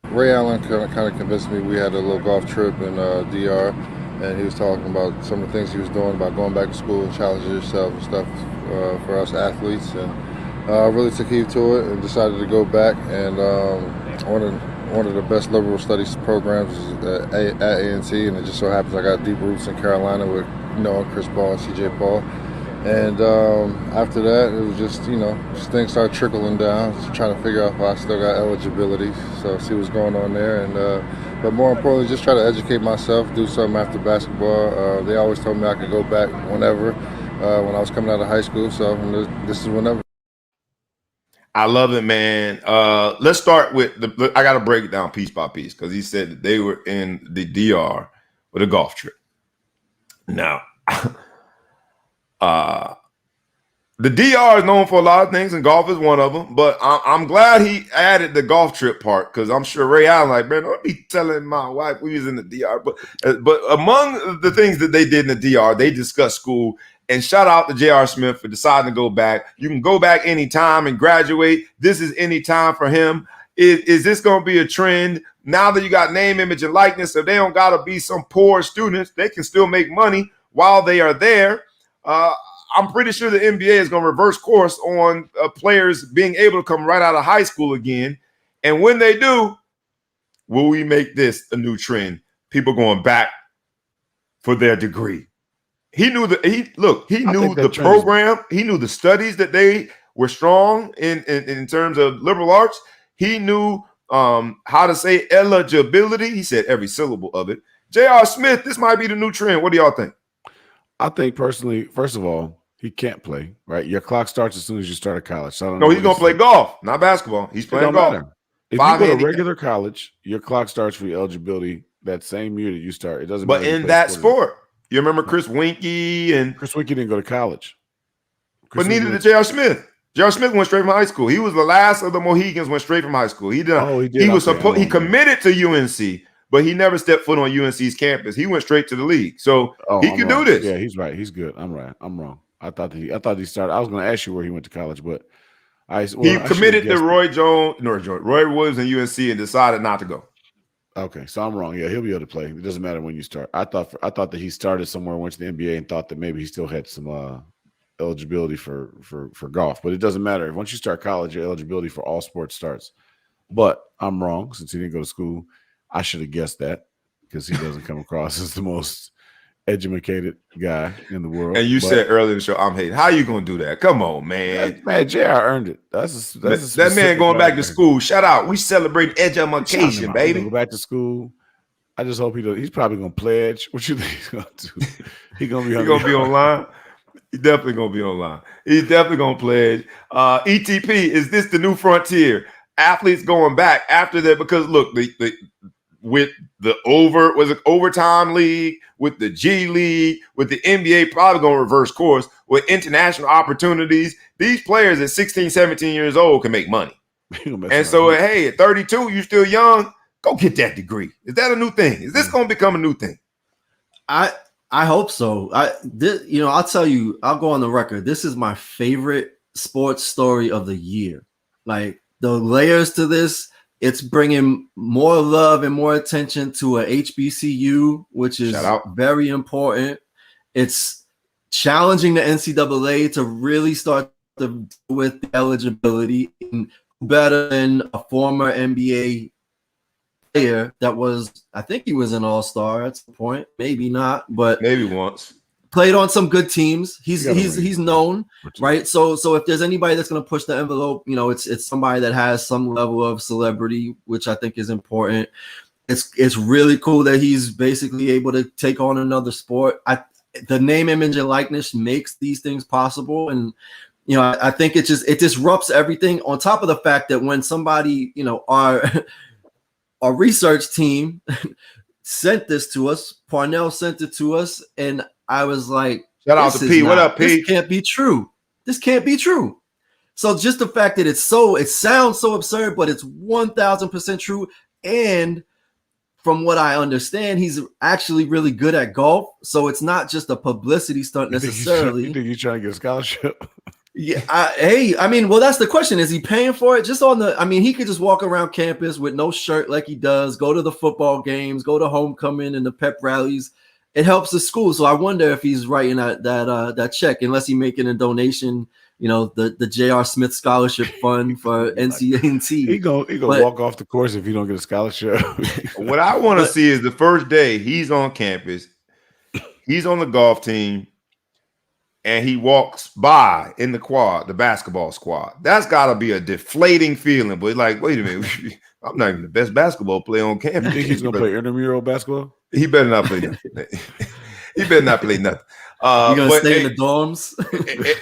Ray Allen kind of convinced me. We had a little golf trip in DR, and he was talking about some of the things he was doing about going back to school and challenging yourself and stuff for us athletes. And I really took heed to it and decided to go back. And one of the best liberal studies programs is at A&T, and it just so happens I got deep roots in Carolina with Chris Paul and CJ Paul. And after that, it was just things started trickling down, just trying to figure out if I still got eligibility, so see what's going on there. And but more importantly, just try to educate myself, do something after basketball. They always told me I could go back whenever, when I was coming out of high school, so this is whenever. I love it, man. Let's start with I got to break it down piece by piece because he said that they were in the DR with a golf trip. Now, the DR is known for a lot of things, and golf is one of them. But I'm glad he added the golf trip part because I'm sure Ray Allen, like, man, don't be telling my wife we was in the DR. But among the things that they did in the DR, they discussed school. And shout out to J.R. Smith for deciding to go back. You can go back anytime and graduate. This is any time for him. Is this going to be a trend? Now that you got name, image, and likeness, so they don't got to be some poor students. They can still make money while they are there. I'm pretty sure the NBA is going to reverse course on players being able to come right out of high school again. And when they do, will we make this a new trend? People going back for their degree. He knew the program. He knew the studies that they were strong in terms of liberal arts. He knew how to say eligibility. He said every syllable of it. J.R. Smith, this might be the new trend. What do y'all think? I think personally, first of all, he can't play, right? Your clock starts as soon as you start at college. So no, he's going to play golf, not basketball. He's playing golf. Matter. If you go to regular college, your clock starts for your eligibility that same year that you start. It doesn't matter. But in that sport. You remember Chris Weinke and Chris Weinke didn't go to college. But neither did J.R. Smith. J.R. Smith went straight from high school. He was the last of the Mohegans went straight from high school. He did. He committed to UNC, but he never stepped foot on UNC's campus. He went straight to the league. So he can do this. Yeah, he's right. He's good. I'm right. I'm wrong. I thought he started. I was going to ask you where he went to college, but he committed to Roy Williams and UNC and decided not to go. Okay, so I'm wrong. Yeah, he'll be able to play. It doesn't matter when you start. I thought that he started somewhere, went to the NBA, and thought that maybe he still had some eligibility for golf. But it doesn't matter. Once you start college, your eligibility for all sports starts. But I'm wrong since he didn't go to school. I should have guessed that because he doesn't come across as the most educated guy in the world. And you said earlier in the show, I'm hating. How you gonna do that? Come on, man. Man, JR earned it. That's that man going back to school. Shout out. We celebrate education, baby. Go back to school. I just hope he does. He's probably gonna pledge. What you think he's gonna do? He's gonna be online. He's definitely gonna be online. He's definitely gonna pledge. ETP, is this the new frontier? Athletes going back after that because look, with the overtime league, with the G League, with the NBA probably going to reverse course with international opportunities. These players at 16, 17 years old can make money. And so, hey, at 32, you're still young, go get that degree. Is that a new thing? Is this going to become a new thing? I hope so. I'll tell you, I'll go on the record. This is my favorite sports story of the year. Like the layers to this, it's bringing more love and more attention to a HBCU, which is very important. It's challenging the NCAA to really start with the eligibility, and better than a former NBA player that was, I think he was an all-star at some point, maybe not, but maybe once. Played on some good teams. He's known, right? So if there's anybody that's going to push the envelope, it's somebody that has some level of celebrity, which I think is important. It's really cool that he's basically able to take on another sport. The name, image, and likeness makes these things possible, and I think it disrupts everything. On top of the fact that when somebody, our research team sent this to us, Parnell sent it to us, and I was like, shout out to P. What up, P? This can't be true. This can't be true. So just the fact that it sounds so absurd, but it's 1,000% true. And from what I understand, he's actually really good at golf. So it's not just a publicity stunt necessarily. You think he's trying to get a scholarship? Yeah. Well, that's the question. Is he paying for it? He could just walk around campus with no shirt like he does, go to the football games, go to homecoming and the pep rallies. It helps the school. So I wonder if he's writing that check, unless he's making a donation, the J.R. Smith Scholarship Fund for NCAA. He go walk off the course if you don't get a scholarship. What I want to see is the first day he's on campus, he's on the golf team, and he walks by in the basketball squad. That's got to be a deflating feeling. But like, wait a minute, I'm not even the best basketball player on campus. You think he's going to play intramural basketball? He better not play nothing. He better not play nothing. You gonna stay in the dorms?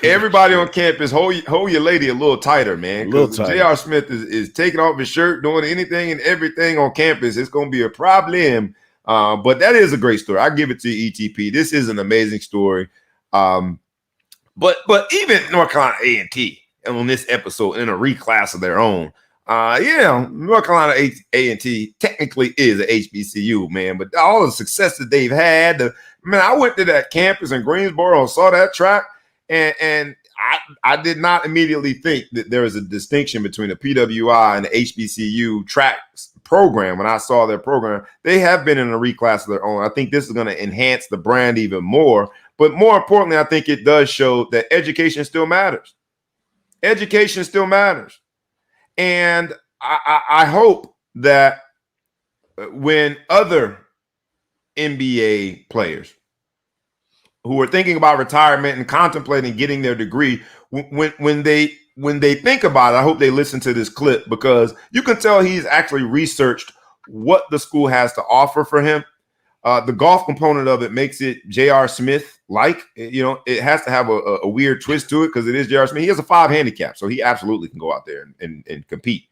Everybody on campus, hold your lady a little tighter, man. Because J.R. Smith is taking off his shirt, doing anything and everything on campus. It's going to be a problem. But that is a great story. I give it to ETP. This is an amazing story. But even North Carolina A&T on this episode in a reclass of their own. North Carolina A&T technically is a HBCU, man, but all the success that they've had, I went to that campus in Greensboro and saw that track, and I did not immediately think that there was a distinction between the PWI and the HBCU track program. When I saw their program, they have been in a reclass of their own. I think this is going to enhance the brand even more, but more importantly, I think it does show that education still matters. Education still matters. And I hope that when other NBA players who are thinking about retirement and contemplating getting their degree, when they think about it, I hope they listen to this clip, because you can tell he's actually researched what the school has to offer for him. The golf component of it makes it J.R. Smith-like. It has to have a weird twist to it because it is J.R. Smith. He has a 5 handicap, so he absolutely can go out there and compete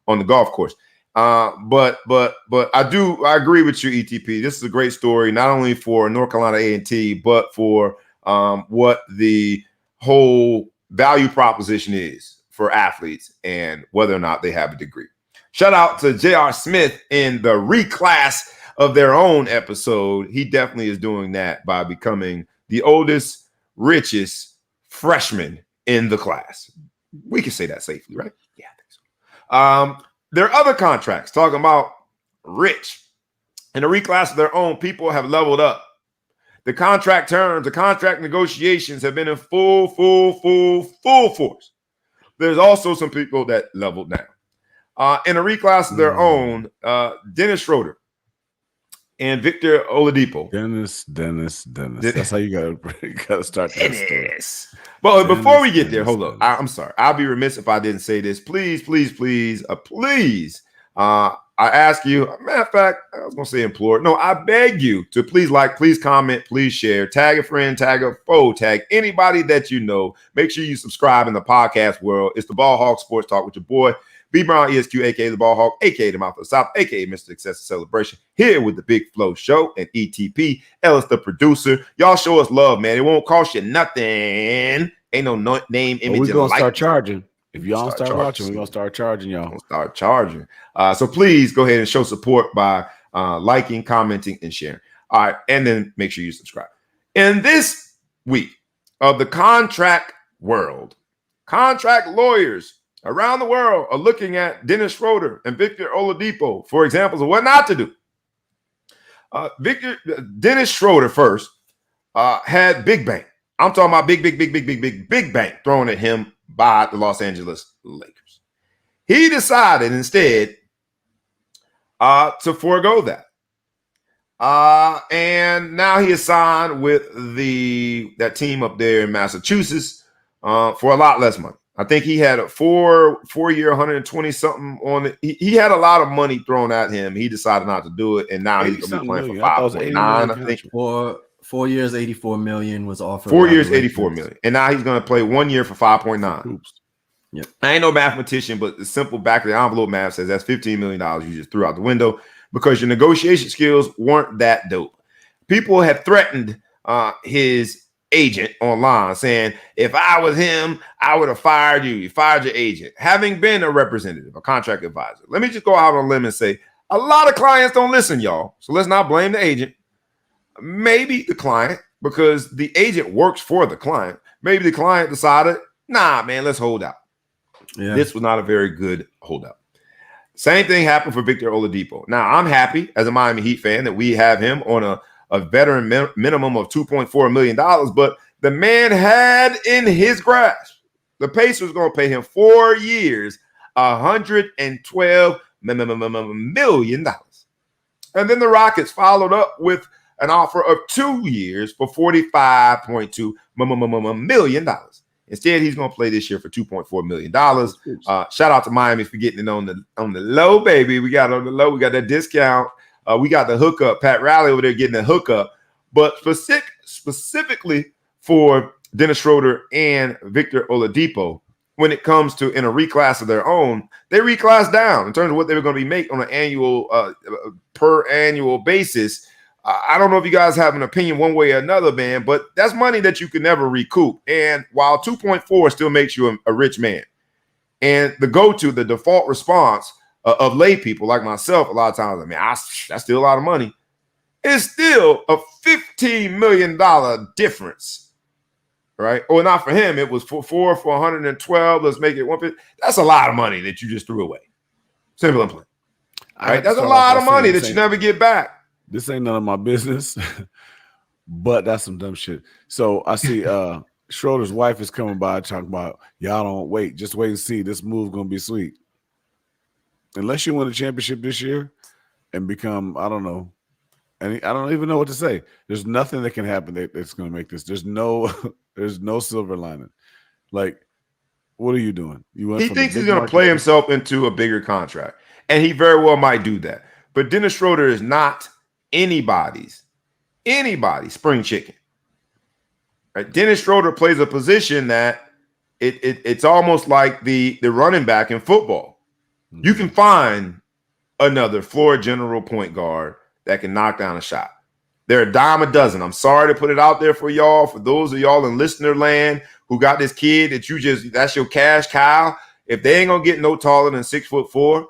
on the golf course. But I agree with you, ETP. This is a great story, not only for North Carolina A&T, but for what the whole value proposition is for athletes and whether or not they have a degree. Shout out to J.R. Smith in the reclass of their own episode. He definitely is doing that by becoming the oldest, richest freshman in the class. We can say that safely, right? Yeah, I think so. There are other contracts talking about rich. In the reclass of their own, people have leveled up. The contract terms, the contract negotiations have been in full force. There's also some people that leveled down. In a reclass of their own, Dennis Schroeder and Victor Oladipo. Dennis. That's how you gotta start that story. But before we get there, hold on. I'm sorry. I'll be remiss if I didn't say this. Please, I ask you, matter of fact, I was gonna say implore. No, I beg you to please like, please comment, please share, tag a friend, tag a foe, tag anybody that you know. Make sure you subscribe in the podcast world. It's the Ball Hawk Sports Talk with your boy B Brown ESQ, aka the Ball Hawk, aka the Mouth of the South, aka Mr. Success Celebration, here with the Big Flow Show and ETP. Ellis, the producer. Y'all show us love, man. It won't cost you nothing. Ain't no name, image, we're gonna and start charging. If y'all Start start watching, charging. we're gonna start charging y'all. We'll start charging. So please go ahead and show support by liking, commenting, and sharing. All right, and then make sure you subscribe. In this week of the contract world, contract lawyers around the world are looking at Dennis Schroeder and Victor Oladipo for examples of what not to do. Dennis Schroeder first had big bank. I'm talking about big bank thrown at him by the Los Angeles Lakers. He decided instead to forego that. And now he is signed with that team up there in Massachusetts for a lot less money. I think he had a four-year, 120 something on it. He had a lot of money thrown at him. He decided not to do it, and now he's going to be playing for 5.9. I think 4 years, 84 million was offered. 4 years, 84 million, and now he's going to play 1 year for 5.9. Yep. I ain't no mathematician, but the simple back of the envelope math says that's $15 million you just threw out the window because your negotiation skills weren't that dope. People have threatened his agent online saying, if I was him, I would have fired you. You fired your agent. Having been a representative, a contract advisor, let me just go out on a limb and say a lot of clients don't listen, y'all. So let's not blame the agent. Maybe the client, because the agent works for the client. Maybe the client decided, nah, man, let's hold out. Yeah. This was not a very good holdout. Same thing happened for Victor Oladipo. Now, I'm happy as a Miami Heat fan that we have him on a veteran minimum of $2.4 million, but the man had in his grasp, the Pacers going to pay him 4 years, $112 million. And then the Rockets followed up with an offer of 2 years for $45.2 million. Instead, he's going to play this year for $2.4 million. Shout out to Miami for getting it on the low, baby. We got it on the low. We got that discount. We got the hookup. Pat Riley over there getting the hookup. But specifically for Dennis Schroeder and Victor Oladipo, when it comes to in a reclass of their own, they reclass down in terms of what they were going to be making on an annual per annual basis. I don't know if you guys have an opinion one way or another, man, but that's money that you can never recoup. And while 2.4 still makes you a rich man, and the default response of lay people like myself, a lot of times, I mean, that's still a lot of money. It's still a $15 million difference, right? Or not for him. It was for 112. Let's make it 150. That's a lot of money that you just threw away. Simple and plain. Right? That's a lot of money that you never get back. This ain't none of my business, but that's some dumb shit. So I see Schroeder's wife is coming by talking about, y'all don't wait. Just wait and see. This move going to be sweet. Unless you win a championship this year and become, I don't know. And I don't even know what to say. There's nothing that can happen that's going to make this. There's no silver lining. Like, what are you doing? He thinks he's going to play himself into a bigger contract, and he very well might do that. But Dennis Schroeder is not anybody's spring chicken. Right? Dennis Schroeder plays a position that it's almost like the running back in football. Mm-hmm. You can find another floor general point guard that can knock down a shot. They're a dime a dozen. I'm sorry to put it out there for y'all, for those of y'all in listener land who got this kid that that's your cash cow. If they ain't gonna get no taller than 6'4",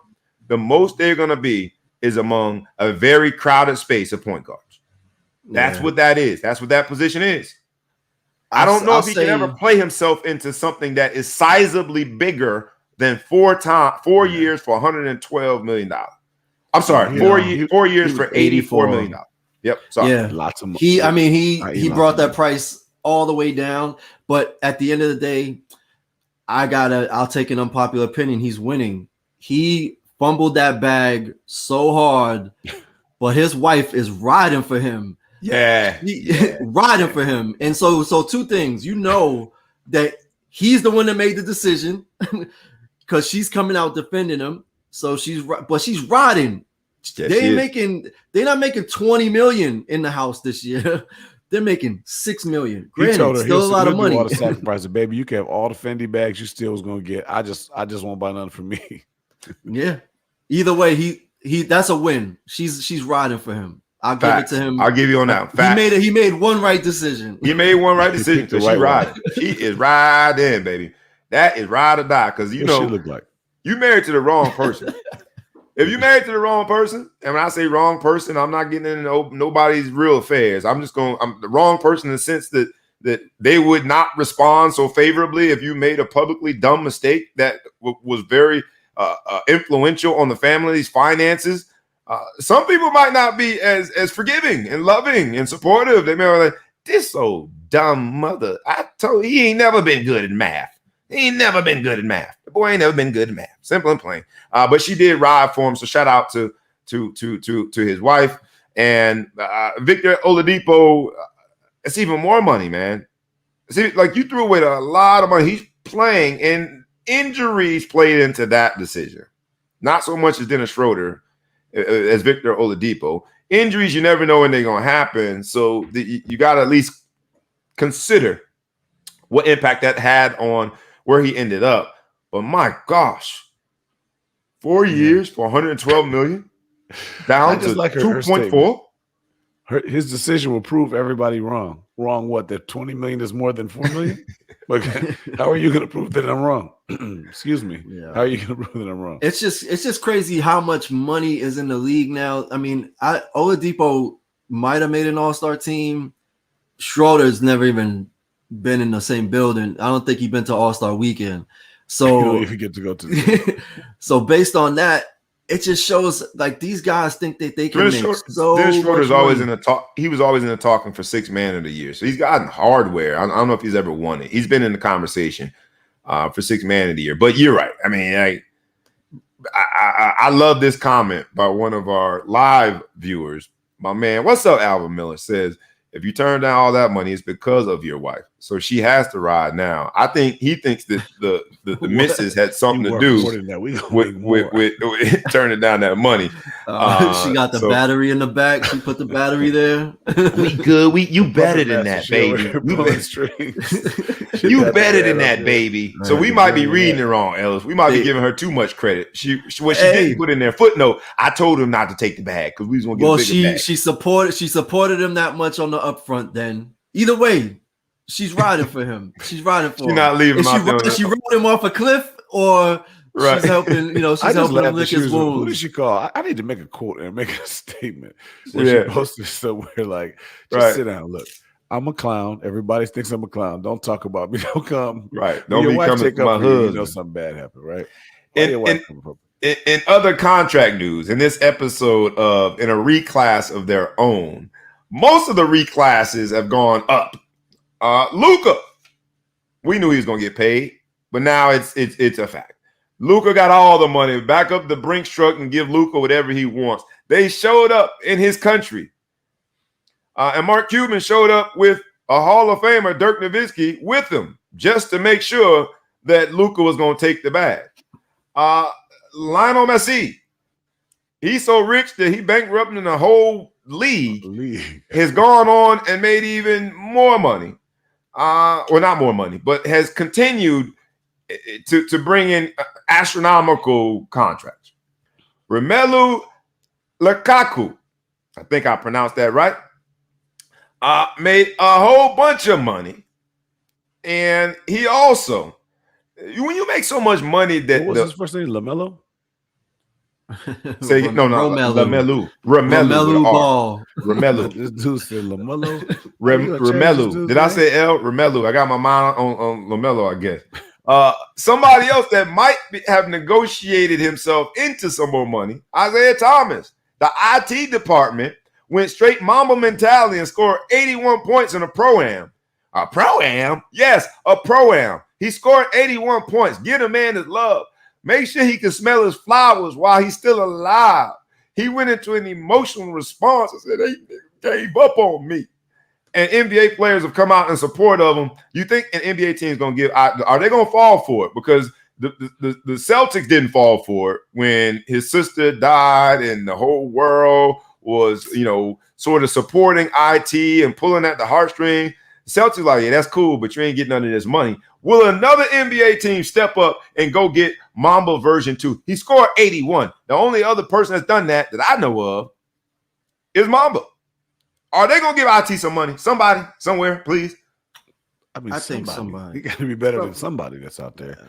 the most they're gonna be is among a very crowded space of point guards. That's what that is. That's what that position is. I don't know if he can ever play himself into something that is sizably bigger than 4 years for $112 million. I'm sorry, 4 years for $84 million. Yep. Sorry. Yeah. Lots of money. He brought that price all the way down. But at the end of the day, I'll take an unpopular opinion. He's winning. He fumbled that bag so hard, but his wife is riding for him. Riding for him. And so two things. You know that he's the one that made the decision because she's coming out defending him. So but she's riding. Yeah, They're not making 20 million in the house this year. They're making 6 million. Granted, he told her still a lot of money. All the sacrifices, baby. You can have all the Fendi bags you still was gonna get. I just won't buy nothing for me. Yeah. Either way, he that's a win. She's riding for him. I'll give it to him. I'll give you on that. He made one right decision. He made one right decision because she riding. She is riding, baby. That is ride or die. Because you know, she look like you married to the wrong person. If you married to the wrong person, and when I say wrong person, I'm not getting into nobody's real affairs. I'm the wrong person in the sense that they would not respond so favorably if you made a publicly dumb mistake that was very influential on the family's finances. Some people might not be as forgiving and loving and supportive. They may be like, this old dumb mother. I told you, he ain't never been good at math. He ain't never been good at math. The boy ain't never been good at math. Simple and plain. But she did ride for him. So shout out to his wife and Victor Oladipo. It's even more money, man. See, like you threw away a lot of money. He's playing, and injuries played into that decision. Not so much as Dennis Schroeder as Victor Oladipo. Injuries, you never know when they're going to happen. So you got to at least consider what impact that had on where he ended up. But my gosh, 4 years for 112 million down to like 2.4. His decision will prove everybody wrong. Wrong what? That 20 million is more than 4 million? Okay. How are you going to prove that I'm wrong? Excuse me. Yeah. How are you going to prove that I'm wrong? It's just crazy how much money is in the league now. I mean, Oladipo might have made an all-star team. Schroeder's never even been in the same building. I don't think he's been to All-Star Weekend. So you don't even get to go to so based on that, it just shows like these guys think that they can make so Dennis Schroeder's always money. in the talk. He was always in the talking for 6th man of the year. So he's gotten hardware. I don't know if he's ever won it. He's been in the conversation for 6th man of the year. But you're right. I mean, I love this comment by one of our live viewers. My man, what's up, Alvin Miller, says, if you turn down all that money, it's because of your wife. So she has to ride now. I think he thinks that the missus had something to do with turning down that money. She got the battery in the back. She put the battery there. We good. You better than that, baby. You better than that, baby. So we might be reading it wrong, Ellis. We might be giving her too much credit. What she didn't put in there footnote. I told him not to take the bag because we was gonna get a bigger bag. She supported him that much on the upfront. Then either way, she's riding for him. She's riding for him. She's not leaving him out there. She rode him off a cliff, or she's helping. She's helping him lick his wounds. Who did she call? I need to make a quote and make a statement. She posted somewhere like, just sit down. Look, I'm a clown. Everybody thinks I'm a clown. Don't talk about me. Don't come. Right. Don't be coming to my husband. Something bad happened. Right. In other contract news, in this episode of in a reclass of their own, most of the reclasses have gone up. Luka, we knew he was going to get paid, but now it's a fact. Luka got all the money. Back up the Brinks truck and give Luka whatever he wants. They showed up in his country. And Mark Cuban showed up with a Hall of Famer, Dirk Nowitzki, with him just to make sure that Luka was going to take the bag. Lionel Messi, he's so rich that he bankrupted the whole league. Has gone on and made even more money. Or not more money, but has continued to bring in astronomical contracts. Romelu Lukaku, I think I pronounced that right, made a whole bunch of money. And he also, when you make so much money that what was his first name? Lamelo? Say no, Lamelo. Romelu Ball. Romelu. This dude said Lamelo. Romelu. Did I say L? Romelu. I got my mind on Lamelo, I guess. Somebody else that might have negotiated himself into some more money, Isaiah Thomas. The IT department went straight Mamba mentality and scored 81 points in a pro-am. A pro-am? Yes, a pro-am. He scored 81 points. Get a man his love. Make sure he can smell his flowers while he's still alive. He went into an emotional response and said, they gave up on me. And NBA players have come out in support of him. You think an NBA team is going to are they going to fall for it? Because the Celtics didn't fall for it when his sister died and the whole world was, sort of supporting IT and pulling at the heartstring. The Celtics like, yeah, that's cool, but you ain't getting none of this money. Will another NBA team step up and go get Mamba version 2? He scored 81. The only other person that's done that I know of is Mamba. Are they going to give IT some money? Somebody, somewhere, please. I think somebody. He got to be better than somebody that's out there.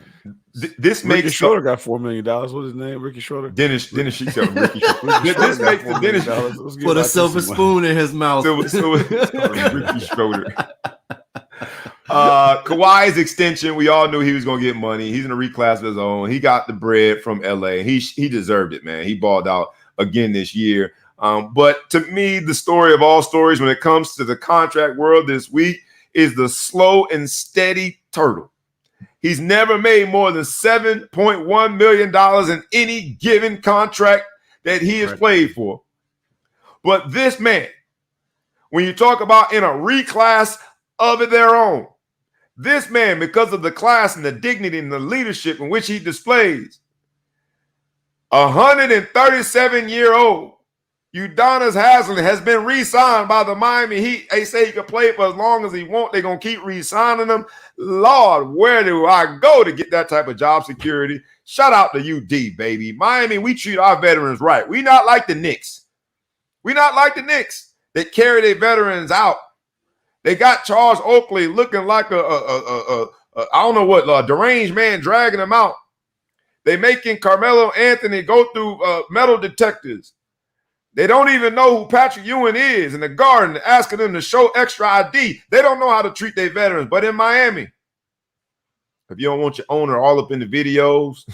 This Ricky makes Schroeder got $4 million. What's his name? Ricky Schroeder. Dennis. She said Ricky Schroeder. This makes the Dennis put a silver spoon in his mouth. Ricky Schroeder. Kawhi's extension. We all knew he was going to get money. He's in a reclass of his own. He got the bread from LA. He deserved it, man. He balled out again this year. But to me, the story of all stories when it comes to the contract world this week is the slow and steady turtle. He's never made more than $7.1 million in any given contract that he has played for. But this man, when you talk about in a reclass of their own, this man, because of the class and the dignity and the leadership in which he displays, 137-year-old Udonis Haslem has been re-signed by the Miami Heat. They say he can play for as long as he wants. They're going to keep re-signing him. Lord, where do I go to get that type of job security? Shout out to UD, baby. Miami, we treat our veterans right. We not like the Knicks. We not like the Knicks that carry their veterans out. They got Charles Oakley looking like I don't know what, a deranged man dragging him out. They making Carmelo Anthony go through metal detectors. They don't even know who Patrick Ewing is in the Garden, asking them to show extra ID. They don't know how to treat their veterans. But in Miami, if you don't want your owner all up in the videos,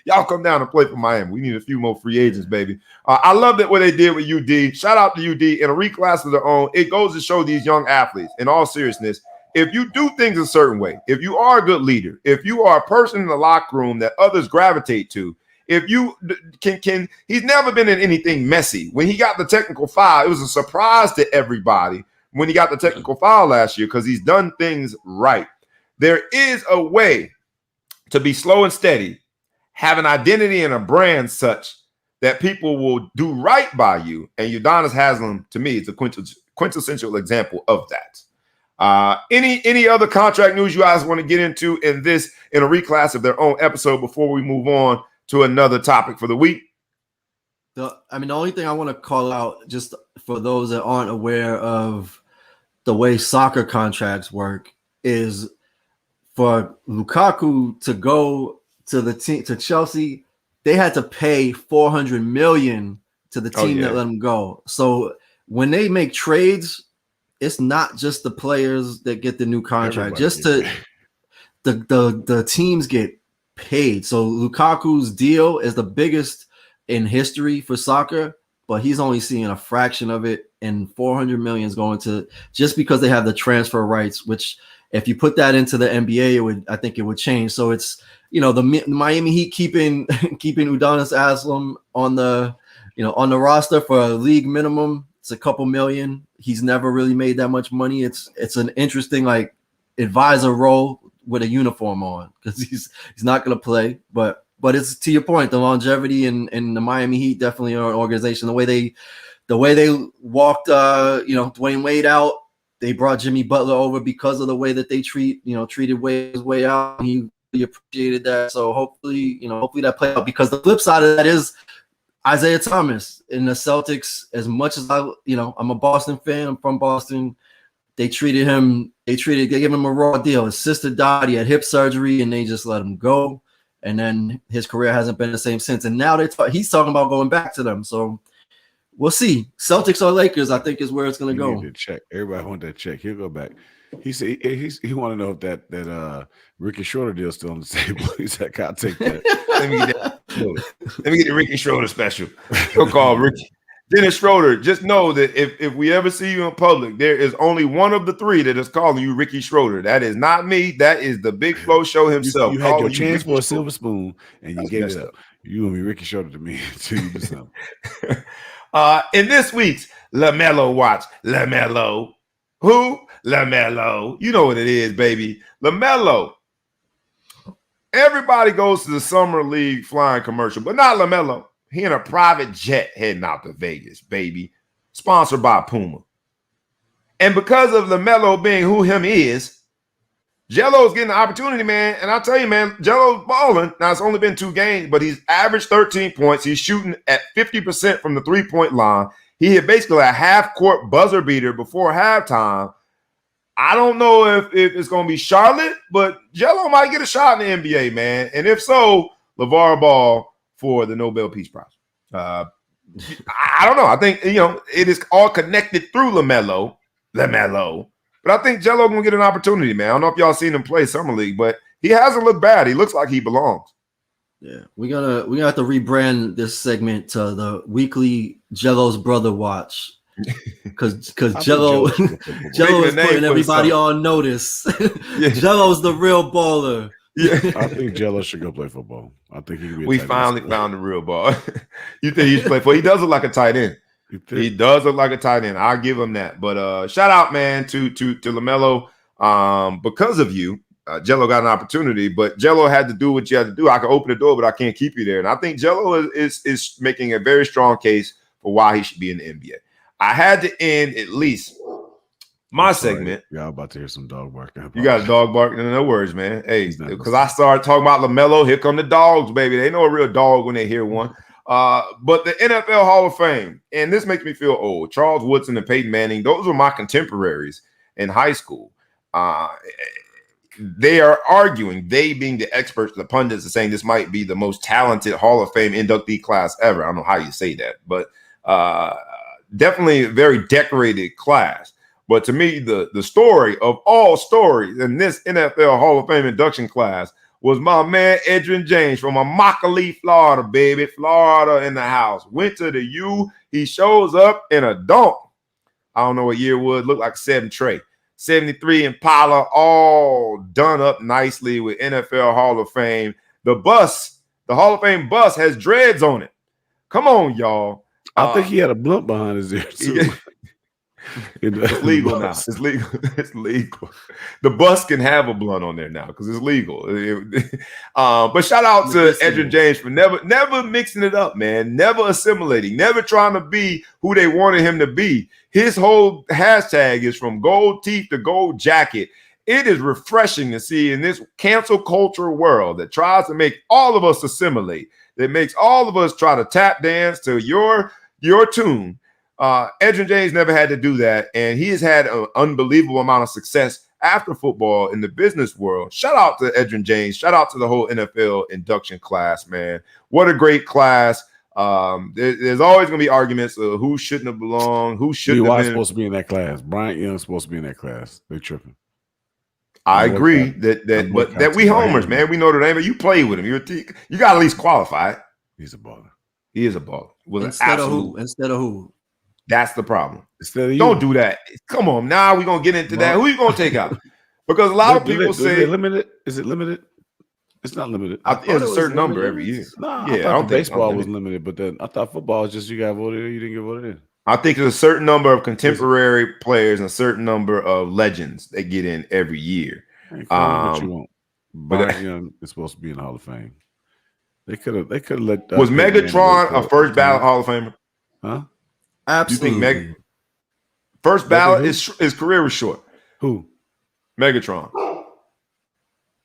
y'all come down and play for Miami. We need a few more free agents, baby. I love that what they did with UD. Shout out to UD in a reclass of their own. It goes to show these young athletes, in all seriousness, if you do things a certain way, if you are a good leader, if you are a person in the locker room that others gravitate to, if you can, he's never been in anything messy. When he got the technical foul, it was a surprise to everybody when he got the technical foul last year because he's done things right. There is a way to be slow and steady, have an identity and a brand such that people will do right by you. And Udonis Haslem, to me, is a quintessential example of that. Any other contract news you guys want to get into in a reclass of their own episode before we move on to another topic for the week? The only thing I want to call out, just for those that aren't aware of the way soccer contracts work, is for Lukaku to go to the team, to Chelsea, they had to pay $400 million to the team that let him go. So when they make trades, it's not just the players that get the new contract. The teams get paid. So Lukaku's deal is the biggest in history for soccer, but he's only seeing a fraction of it, and $400 million is going to, just because they have the transfer rights, which if you put that into the NBA, I think it would change. So it's, the Miami Heat keeping Udonis Haslem on the roster for a league minimum. It's a couple million. He's never really made that much money. It's an interesting advisor role with a uniform on, because he's not going to play. But it's, to your point, the longevity and the Miami Heat definitely are an organization. The way they walked Dwayne Wade out, they brought Jimmy Butler over because of the way that they treated Wade's way out. He really appreciated that. So hopefully that played out, because the flip side of that is Isaiah Thomas in the Celtics. As much as I'm a Boston fan, I'm from Boston. They gave him a raw deal. His sister died. He had hip surgery, and they just let him go. And then his career hasn't been the same since. And now he's talking about going back to them. So we'll see. Celtics or Lakers, I think, is where it's going to go. Check. Everybody want that check. He'll go back. He said he want to know if that Ricky Schroeder deal is still on the table. He said, "I'll take that." Let me get that. Let me get the Ricky Schroeder special. He'll call Ricky. Dennis Schroeder, just know that if we ever see you in public, there is only one of the three that is calling you Ricky Schroeder. That is not me. That is the Big Flow Show himself. You had your chance for a silver spoon, and you gave it up. You gonna be Ricky Schroeder to me until you do something. In this week's Lamelo Watch, Lamelo. Who? Lamelo. You know what it is, baby. Lamelo Everybody goes to the summer league flying commercial, but not Lamelo. He in a private jet heading out to Vegas, baby, sponsored by Puma. And because of Lamelo being who him is, Jello's getting the opportunity, man. And I'll tell you, man, Jello's balling. Now, it's only been 2 games, but he's averaged 13 points. He's shooting at 50% from the 3-point line. He hit basically a half-court buzzer beater before halftime. I don't know if it's going to be Charlotte, but Jello might get a shot in the NBA, man. And if so, LeVar Ball for the Nobel Peace Prize. I don't know. I think, it is all connected through Lamelo. But I think Jello going to get an opportunity, man. I don't know if y'all seen him play Summer League, but he hasn't looked bad. He looks like he belongs. Yeah, we're gonna have to rebrand this segment to the weekly Jello's Brother Watch. Because Jello is putting everybody on notice. Yeah. Jello's the real baller. Yeah. I think Jello should go play football. I think he can be we finally found the real ball. You think he should play football? He does look like a tight end. He does look like a tight end. I'll give him that. But shout out, man, to Lamelo. Because of you, Jello got an opportunity, but Jello had to do what you had to do. I can open the door, but I can't keep you there. And I think Jello is making a very strong case for why he should be in the NBA. I had to end at least my segment. Y'all about to hear some dog barking. You got a dog barking? No words, man. Hey, because I started talking about LaMelo. Here come the dogs, baby. They know a real dog when they hear one. But the NFL Hall of Fame, and this makes me feel old. Charles Woodson and Peyton Manning, those were my contemporaries in high school. They are arguing, they being the experts, the pundits are saying this might be the most talented Hall of Fame inductee class ever. I don't know how you say that, but definitely a very decorated class. But to me, the story of all stories in this NFL Hall of Fame induction class was my man Edgerrin James from Immokalee, Florida, baby. Florida in the house. Went to the U. He shows up in a dunk. I don't know what year it would. Looked like 7 Trey. 73 Impala, all done up nicely with NFL Hall of Fame. The bus, the Hall of Fame bus has dreads on it. Come on, y'all. I think he had a blunt behind his ear, too. It's legal now. It's legal. It's legal. The bus can have a blunt on there now because it's legal. But shout out to Edgerrin James for never mixing it up, man. Never assimilating. Never trying to be who they wanted him to be. His whole hashtag is from gold teeth to gold jacket. It is refreshing to see in this cancel culture world that tries to make all of us assimilate, that makes all of us try to tap dance to your tune. Edgerrin James never had to do that, and he has had an unbelievable amount of success after football in the business world. Shout out to Edgerrin James. Shout out to the whole NFL induction class, man. What a great class. There's always going to be arguments of who shouldn't have belonged, who shouldn't have been. Supposed to be in that class. Bryant Young's supposed to be in that class. They're tripping. I agree that we homers, man. We know the name, but you play with him. You got to at least qualify. He's a baller. He is a baller. Instead of who? That's the problem. Instead of you. Don't do that. Come on. Now we're going to get into that. Who are you going to take out? Because a lot of people say. Is it limited? Is it limited? It's not limited. It's a certain number every year. Nah, yeah, I don't think baseball was limited, but then I thought football was just you got voted in, you didn't get voted in. I think there's a certain number of contemporary players and a certain number of legends that get in every year. What you want. Bryant Young is supposed to be in the Hall of Fame. They could have let. Was Megatron a first ballot Hall of Famer? Huh? Absolutely. You think first ballot, his career was short. Who? Megatron.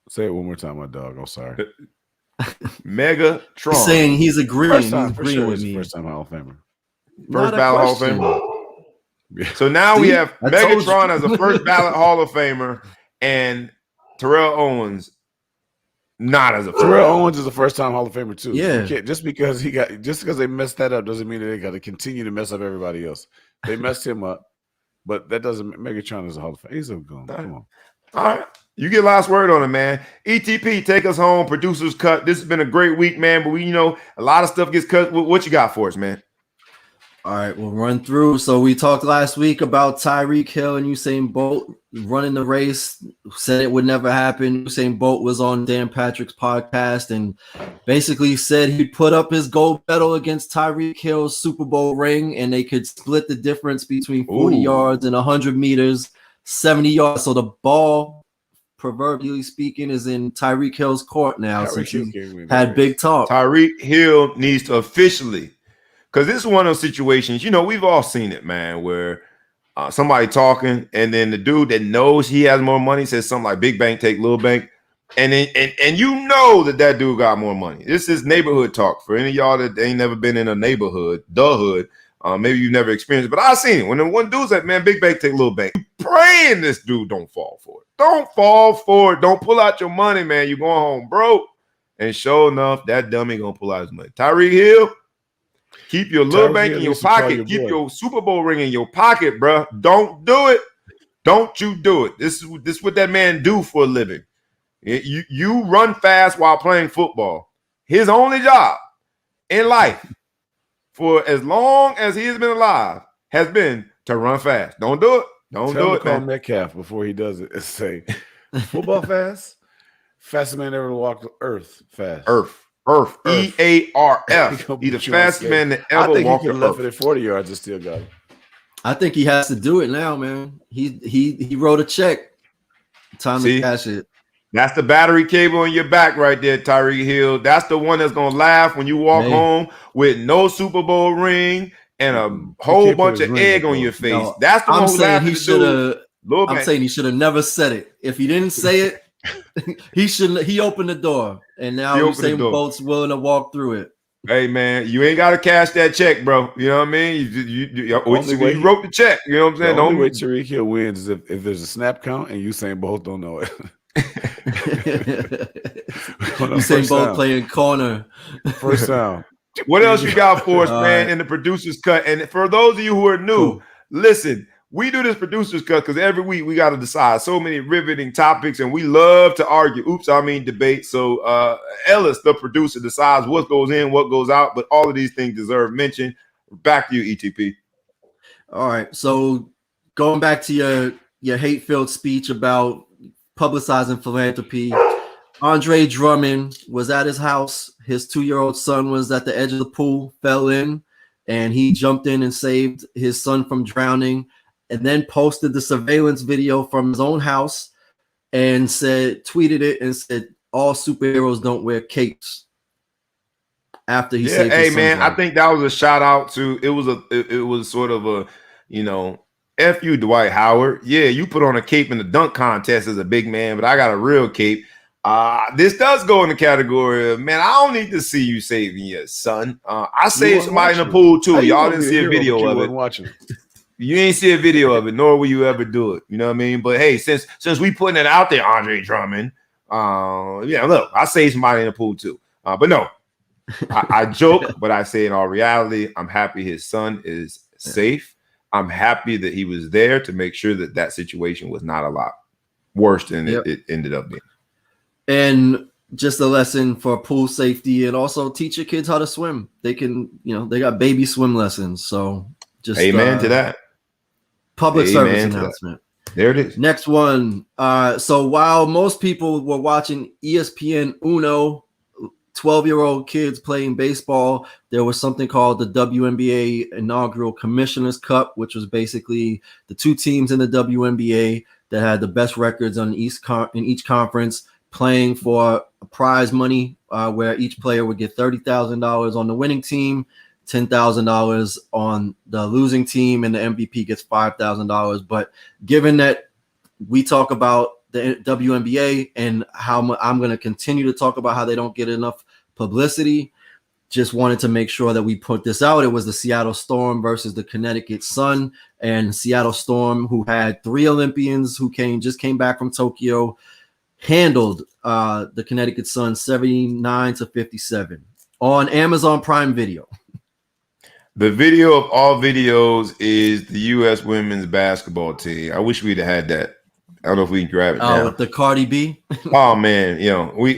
Say it one more time, my dog. I'm sorry. Megatron. He's saying he's agreeing. He's agreeing with me. First time Hall of Famer. First ballot Hall of Famer. Yeah. So now we have Megatron as a first ballot Hall of Famer and Terrell Owens not as a first. Terrell Owens is a first time Hall of Famer too. Yeah. Just because they messed that up doesn't mean that they got to continue to mess up everybody else. They messed him up, but that doesn't. Megatron is a Hall of Fame. He's a gun. Come on. All right. You get last word on it, man. ETP, take us home. Producers cut. This has been a great week, man. But a lot of stuff gets cut. What you got for us, man? All right, we'll run through. So we talked last week about Tyreek Hill and Usain Bolt running the race. Said it would never happen. Usain Bolt was on Dan Patrick's podcast and basically said he'd put up his gold medal against Tyreek Hill's Super Bowl ring, and they could split the difference between 40 yards and 100 meters, 70 yards. So the ball proverbially speaking, is in Tyreek Hill's court now since he Hill had big talk. Tyreek Hill needs to officially, because this is one of those situations, we've all seen it, man, where somebody talking and then the dude that knows he has more money says something like big bank take little bank. And then, and you know that dude got more money. This is neighborhood talk for any of y'all that ain't never been in a neighborhood, the hood. Maybe you've never experienced it, but I seen it. When the one dude's like, man, big bank take little bank. You praying this dude don't fall for it. Don't fall for it. Don't pull out your money, man. You going home broke. And sure enough, that dummy gonna pull out his money. Tyreek Hill, keep your little bank in your pocket. Keep your Super Bowl ring in your pocket, bro. Don't do it. Don't you do it. This is what that man do for a living. You run fast while playing football. His only job in life for as long as he has been alive has been to run fast. Don't do it. Don't do it, call man. Metcalf before he does it and say, football fast? Fastest man ever to walk the earth fast. Earth. EARF. He's the fastest man that ever walked the earth. Left it at 40 yards and still got it. I think he has to do it now, man. He wrote a check. Time to cash it. That's the battery cable on your back right there, Tyreek Hill. That's the one that's gonna laugh when you walk home with no Super Bowl ring and a whole bunch of egg on your face. No, that's the one who laughed. I'm saying he should have never said it. If he didn't say it, he shouldn't. He opened the door, and now Usain Bolt's willing to walk through it. Hey man, you ain't got to cash that check, bro. You know what I mean? You wrote the check. You know what I'm saying? The only way Tyreek Hill wins is if there's a snap count and Usain Bolt don't know it. Usain Bolt playing corner. First down. What else you got for us, man, in the producer's cut? And for those of you who are new, listen, we do this producer's cut because every week we got to decide so many riveting topics, and we love to argue. Debate. So Ellis, the producer, decides what goes in, what goes out, but all of these things deserve mention. Back to you, ETP. All right. So going back to your hate-filled speech about publicizing philanthropy, Andre Drummond was at his house. His 2-year-old son was at the edge of the pool, fell in, and he jumped in and saved his son from drowning, and then posted the surveillance video from his own house and tweeted it and said, all superheroes don't wear capes. After he saved his son. Man, I think that was a shout out to it was sort of a, F you, Dwight Howard. Yeah, you put on a cape in the dunk contest as a big man, but I got a real cape. This does go in the category of, man, I don't need to see you saving your son. I saved somebody in the pool too. Y'all didn't see a video of it. You ain't see a video of it, nor will you ever do it. You know what I mean? But hey, since we putting it out there, Andre Drummond, look, I saved somebody in the pool too. But no, I joke, but I say in all reality, I'm happy his son is safe. I'm happy that he was there to make sure that situation was not a lot worse than it ended up being. And just a lesson for pool safety, and also teach your kids how to swim. They can, they got baby swim lessons. So just amen to that. Public service announcement. There it is. Next one. So while most people were watching ESPN Uno, 12-year-old kids playing baseball, there was something called the WNBA Inaugural Commissioner's Cup, which was basically the two teams in the WNBA that had the best records in each conference playing for prize money, where each player would get $30,000 on the winning team, $10,000 on the losing team, and the MVP gets $5,000. But given that we talk about the WNBA and how I'm going to continue to talk about how they don't get enough publicity, just wanted to make sure that we put this out. It was the Seattle Storm versus the Connecticut Sun, and Seattle Storm, who had 3 Olympians who just came back from Tokyo, handled the Connecticut Sun 79-57 on Amazon Prime Video. The video of all videos is the U.S. women's basketball team. I wish we'd have had that. I don't know if we can grab it now. With the Cardi B. Oh man,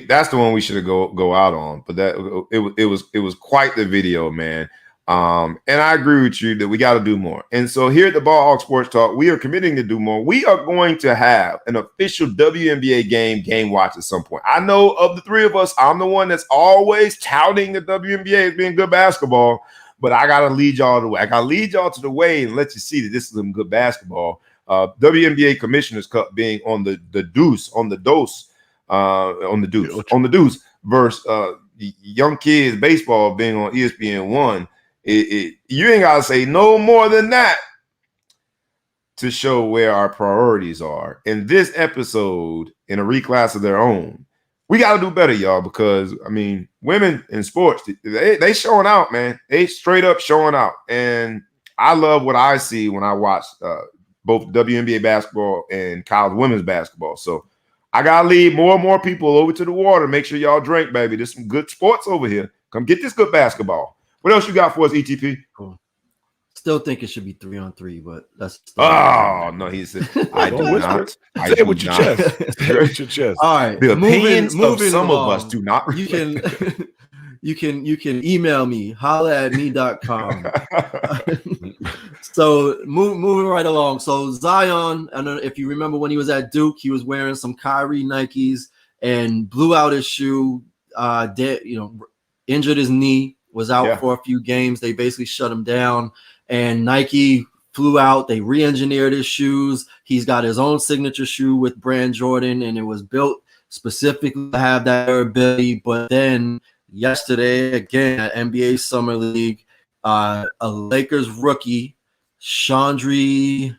that's the one we should have go out on. But it was quite the video, man. And I agree with you that we got to do more. And so here at the Ball Hawk Sports Talk, we are committing to do more. We are going to have an official WNBA game watch at some point. I know of the 3 of us, I'm the one that's always touting the WNBA as being good basketball. But I gotta lead y'all the way. I gotta lead y'all to the way and let you see that this is some good basketball. WNBA Commissioner's Cup being on the deuce versus young kids baseball being on ESPN1. You ain't gotta say no more than that to show where our priorities are. In this episode, in a reclass of their own, we got to do better, y'all, because, I mean, women in sports, they showing out, man. They straight up showing out. And I love what I see when I watch both WNBA basketball and college women's basketball. So I got to lead more and more people over to the water. Make sure y'all drink, baby. There's some good sports over here. Come get this good basketball. What else you got for us, ETP? Cool. Still think it should be 3-on-3, but that's no. He said, "I do not." Say it with your chest. Say it with your chest. All right, the opinions moving of some along. of us do not. You can email me, holla@me.com. So moving right along. So Zion, I don't know if you remember when he was at Duke, he was wearing some Kyrie Nikes and blew out his shoe. Injured his knee, was out for a few games. They basically shut him down. And Nike flew out. They re-engineered his shoes. He's got his own signature shoe with brand Jordan, and it was built specifically to have that durability. But then yesterday, again at NBA Summer League, a Lakers rookie, Chandri.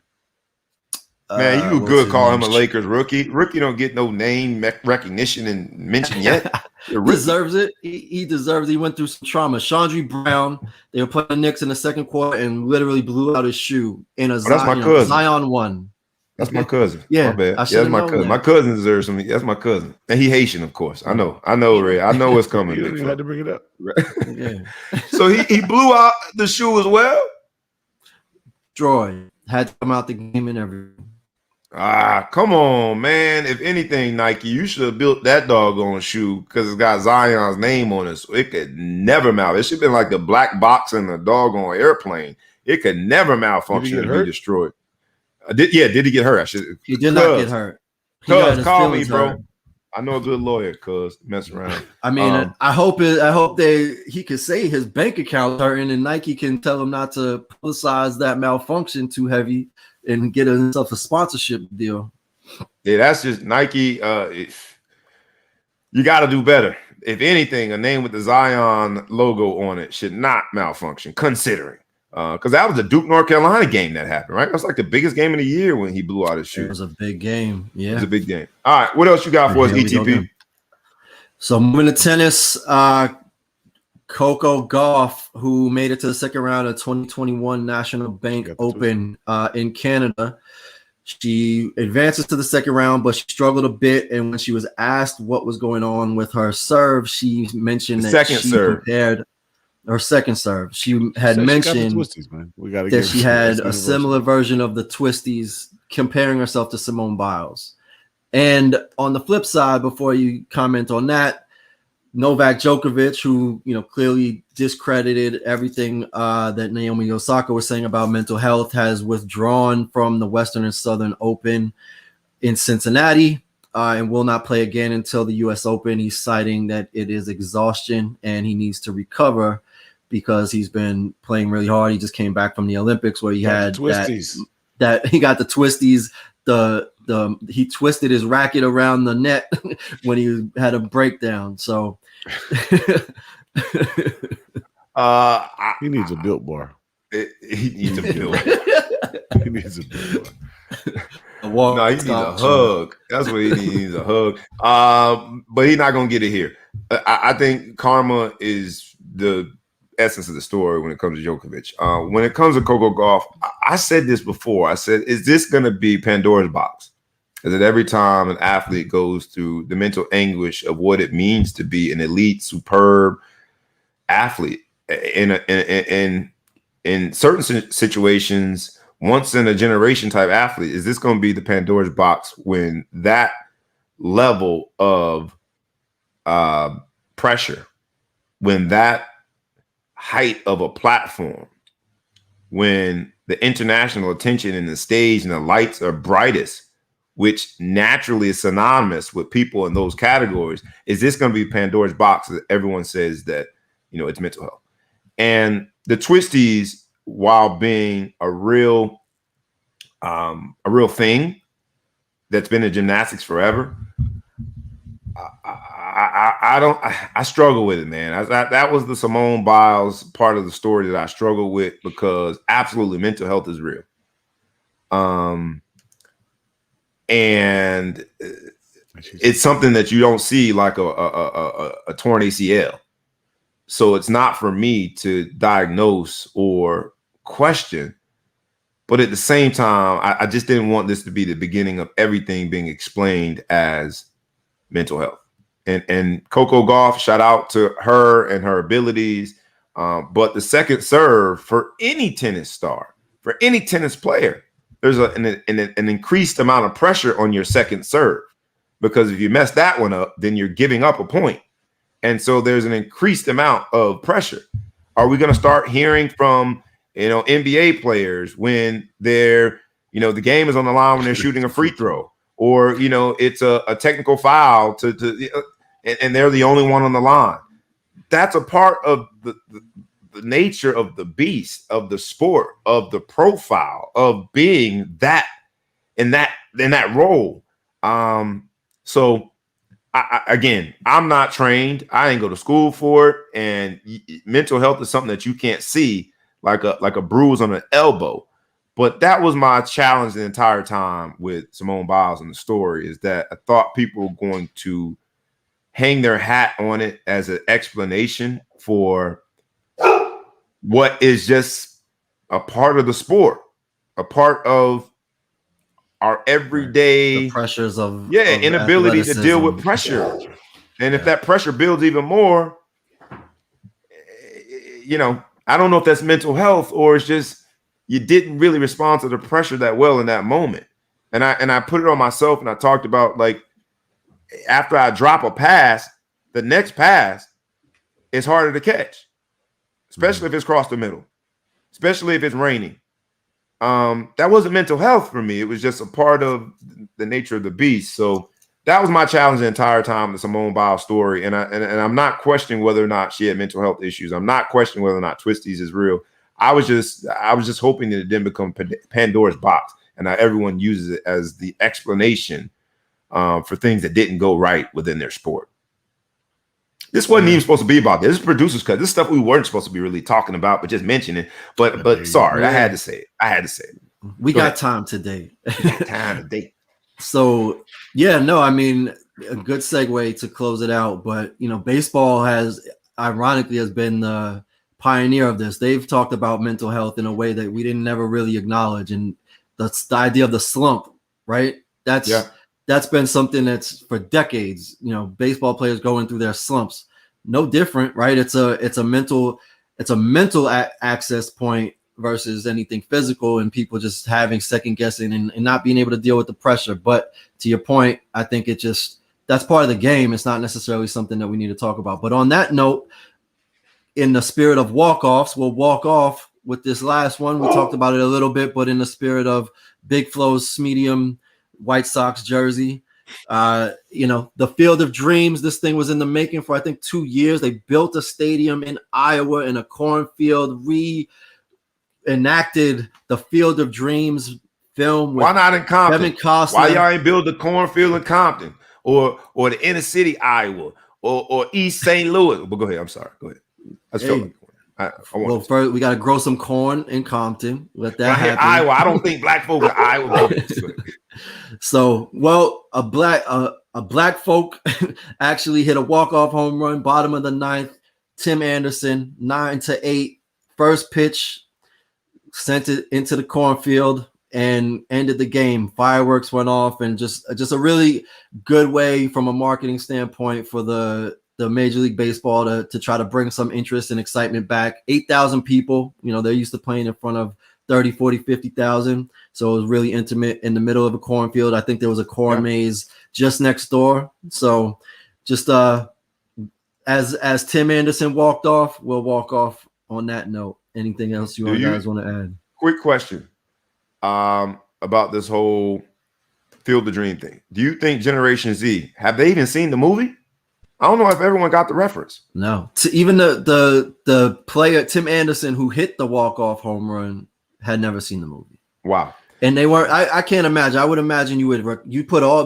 Man, you good call him a Lakers rookie. Rookie don't get no name recognition and mention yet. Deserves it. He deserves it. He went through some trauma. Chandri Brown, they were playing the Knicks in the second quarter and literally blew out his shoe in a Zion 1. That's my cousin. Yeah, my bad. That's my cousin. That. My cousin deserves something. That's my cousin. And he Haitian, of course. I know, Ray. I know what's coming. You had to bring it up. Yeah. So he blew out the shoe as well? Troy had to come out the game and everything. Come on, man. If anything, Nike, you should have built that doggone shoe because it's got Zion's name on it. So it could never malfunction. It should have been like the black box in the doggone airplane. It could never malfunction and be destroyed. Did he get hurt? He did not get hurt. Cuz, call me, bro. Hurt. I know a good lawyer, cuz mess around. I mean, I hope he could say his bank account hurting and Nike can tell him not to publicize that malfunction too heavy and get himself a sponsorship deal. Yeah, that's just Nike. You got to do better. If anything, a name with the Zion logo on it should not malfunction, considering. Because that was the Duke, North Carolina game that happened, right? That was like the biggest game of the year when he blew out his shoe. It was a big game. Yeah. It was a big game. All right. What else you got for us, ETP? So moving to tennis, Coco Gauff, who made it to the second round of 2021 National Bank Open in Canada. She advances to the second round, but she struggled a bit. And when she was asked what was going on with her serve, she mentioned compared her second serve. She had mentioned that she had a similar version of the twisties, comparing herself to Simone Biles. And on the flip side, before you comment on that, Novak Djokovic, who clearly discredited everything that Naomi Osaka was saying about mental health, has withdrawn from the Western and Southern Open in Cincinnati and will not play again until the U.S. Open. He's citing that it is exhaustion and he needs to recover because he's been playing really hard. He just came back from the Olympics where he had twisties. That he got the twisties. He twisted his racket around the net when he had a breakdown. So he needs a built bar. He needs a built. He needs a built bar. No, he needs a hug. That's what he needs. He needs a hug. But he's not gonna get it here. I think karma is the essence of the story when it comes to Djokovic. When it comes to Coco Gauff, I said this before. I said, is this going to be Pandora's box? Is it every time an athlete goes through the mental anguish of what it means to be an elite, superb athlete in certain situations, once in a generation type athlete, is this going to be the Pandora's box when that level of pressure, when that height of a platform, when the international attention and the stage and the lights are brightest, which naturally is synonymous with people in those categories, is this going to be Pandora's box that everyone says that, it's mental health? And the twisties, while being a real a real thing that's been in gymnastics forever. I struggle with it, man. That was the Simone Biles part of the story that I struggle with, because absolutely mental health is real. And it's something that you don't see, like a torn ACL. So it's not for me to diagnose or question. But at the same time, I just didn't want this to be the beginning of everything being explained as mental health. And Coco Gauff, shout out to her and her abilities. But the second serve for any tennis star, for any tennis player, there's an increased amount of pressure on your second serve, because if you mess that one up, then you're giving up a point. And so there's an increased amount of pressure. Are we going to start hearing from, NBA players when they're, the game is on the line when they're shooting a free throw, or, it's a technical foul and they're the only one on the line? That's a part of the nature of the beast, of the sport, of the profile of being that in that role. So again, I'm not trained. I didn't go to school for it. And mental health is something that you can't see, like a bruise on an elbow. But that was my challenge the entire time with Simone Biles and the story, is that I thought people were going to hang their hat on it as an explanation for what is just a part of the sport, a part of our everyday the pressures of inability to deal with pressure. And if that pressure builds even more, I don't know if that's mental health or it's just you didn't really respond to the pressure that well in that moment. And I put it on myself, and I talked about, like, after I drop a pass, the next pass is harder to catch, especially if it's across the middle, especially if it's raining. That wasn't mental health for me. It was just a part of the nature of the beast. So that was my challenge the entire time, the Simone Biles story. And I'm not questioning whether or not she had mental health issues. I'm not questioning whether or not Twisties is real. I was just hoping that it didn't become Pandora's box, and now everyone uses it as the explanation for things that didn't go right within their sport. This wasn't even supposed to be about this. This is producer's cut. This is stuff we weren't supposed to be really talking about, but just mentioning. But sorry, I had to say it. We got time today. Time today. So I mean, a good segue to close it out. But baseball has been the pioneer of this. They've talked about mental health in a way that we didn't never really acknowledge, and that's the idea of the slump, right? That's been something that's for decades. Baseball players going through their slumps. No different, right? It's a mental access point versus anything physical, and people just having second guessing and not being able to deal with the pressure. But to your point, I think that's part of the game. It's not necessarily something that we need to talk about. But on that note, in the spirit of walk-offs, we'll walk off with this last one. We talked about it a little bit, but in the spirit of Big Flow's medium White Sox jersey, the Field of Dreams, this thing was in the making for, I think, 2 years. They built a stadium in Iowa in a cornfield, reenacted the Field of Dreams film. Why not in Compton? Kevin Costner. Why y'all ain't build the cornfield in Compton or the inner city Iowa or East St. Louis? But go ahead. I'm sorry. Go ahead. First we got to grow some corn in Compton. Let that happen. Iowa. I don't think black folk in Iowa. So, a black folk actually hit a walk-off home run, bottom of the ninth. Tim Anderson, 9-8, first pitch, sent it into the cornfield and ended the game. Fireworks went off, and just a really good way from a marketing standpoint for the Major League Baseball to try to bring some interest and excitement back. 8,000 people, they're used to playing in front of 30, 40, 50,000. So it was really intimate in the middle of a cornfield. I think there was a corn maze just next door. So just as Tim Anderson walked off, we'll walk off on that note. Anything else you guys want to add? Quick question about this whole Field of Dream thing. Do you think Generation Z, have they even seen the movie? I don't know if everyone got the reference. No. Even the player, Tim Anderson, who hit the walk-off home run, had never seen the movie. Wow. And they weren't. I can't imagine. I would imagine you would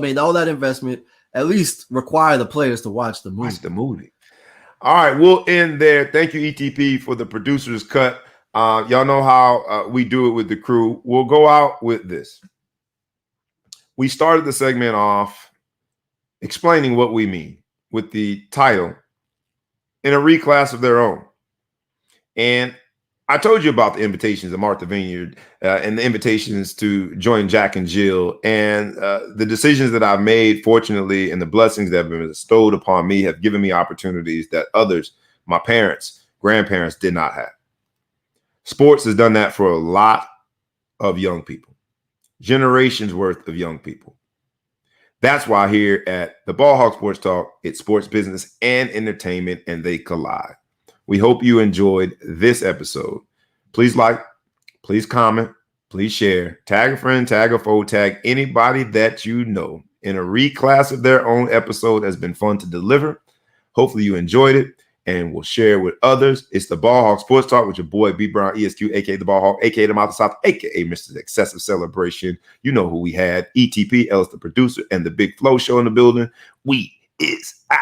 made all that investment. At least require the players to watch the movie. Watch the movie. All right, we'll end there. Thank you, ETP, for the producer's cut. Y'all know how we do it with the crew. We'll go out with this. We started the segment off explaining what we mean with the title in a reclass of their own. And I told you about the invitations to Martha Vineyard and the invitations to join Jack and Jill, and the decisions that I've made, fortunately, and the blessings that have been bestowed upon me have given me opportunities that others, my parents, grandparents, did not have. Sports has done that for a lot of young people, generations worth of young people. That's why here at the Ballhawk Sports Talk, it's sports, business, and entertainment, and they collide. We hope you enjoyed this episode. Please like, please comment, please share, tag a friend, tag a foe, tag anybody that you know. In a reclass of their own episode has been fun to deliver. Hopefully you enjoyed it and will share with others. It's the Ballhawk Sports Talk with your boy B Brown ESQ, aka the Ballhawk, aka the Mouth of South, aka Mr. Excessive Celebration. You know who we had. ETP, Ellis the producer, and the Big Flow Show in the building. We is out.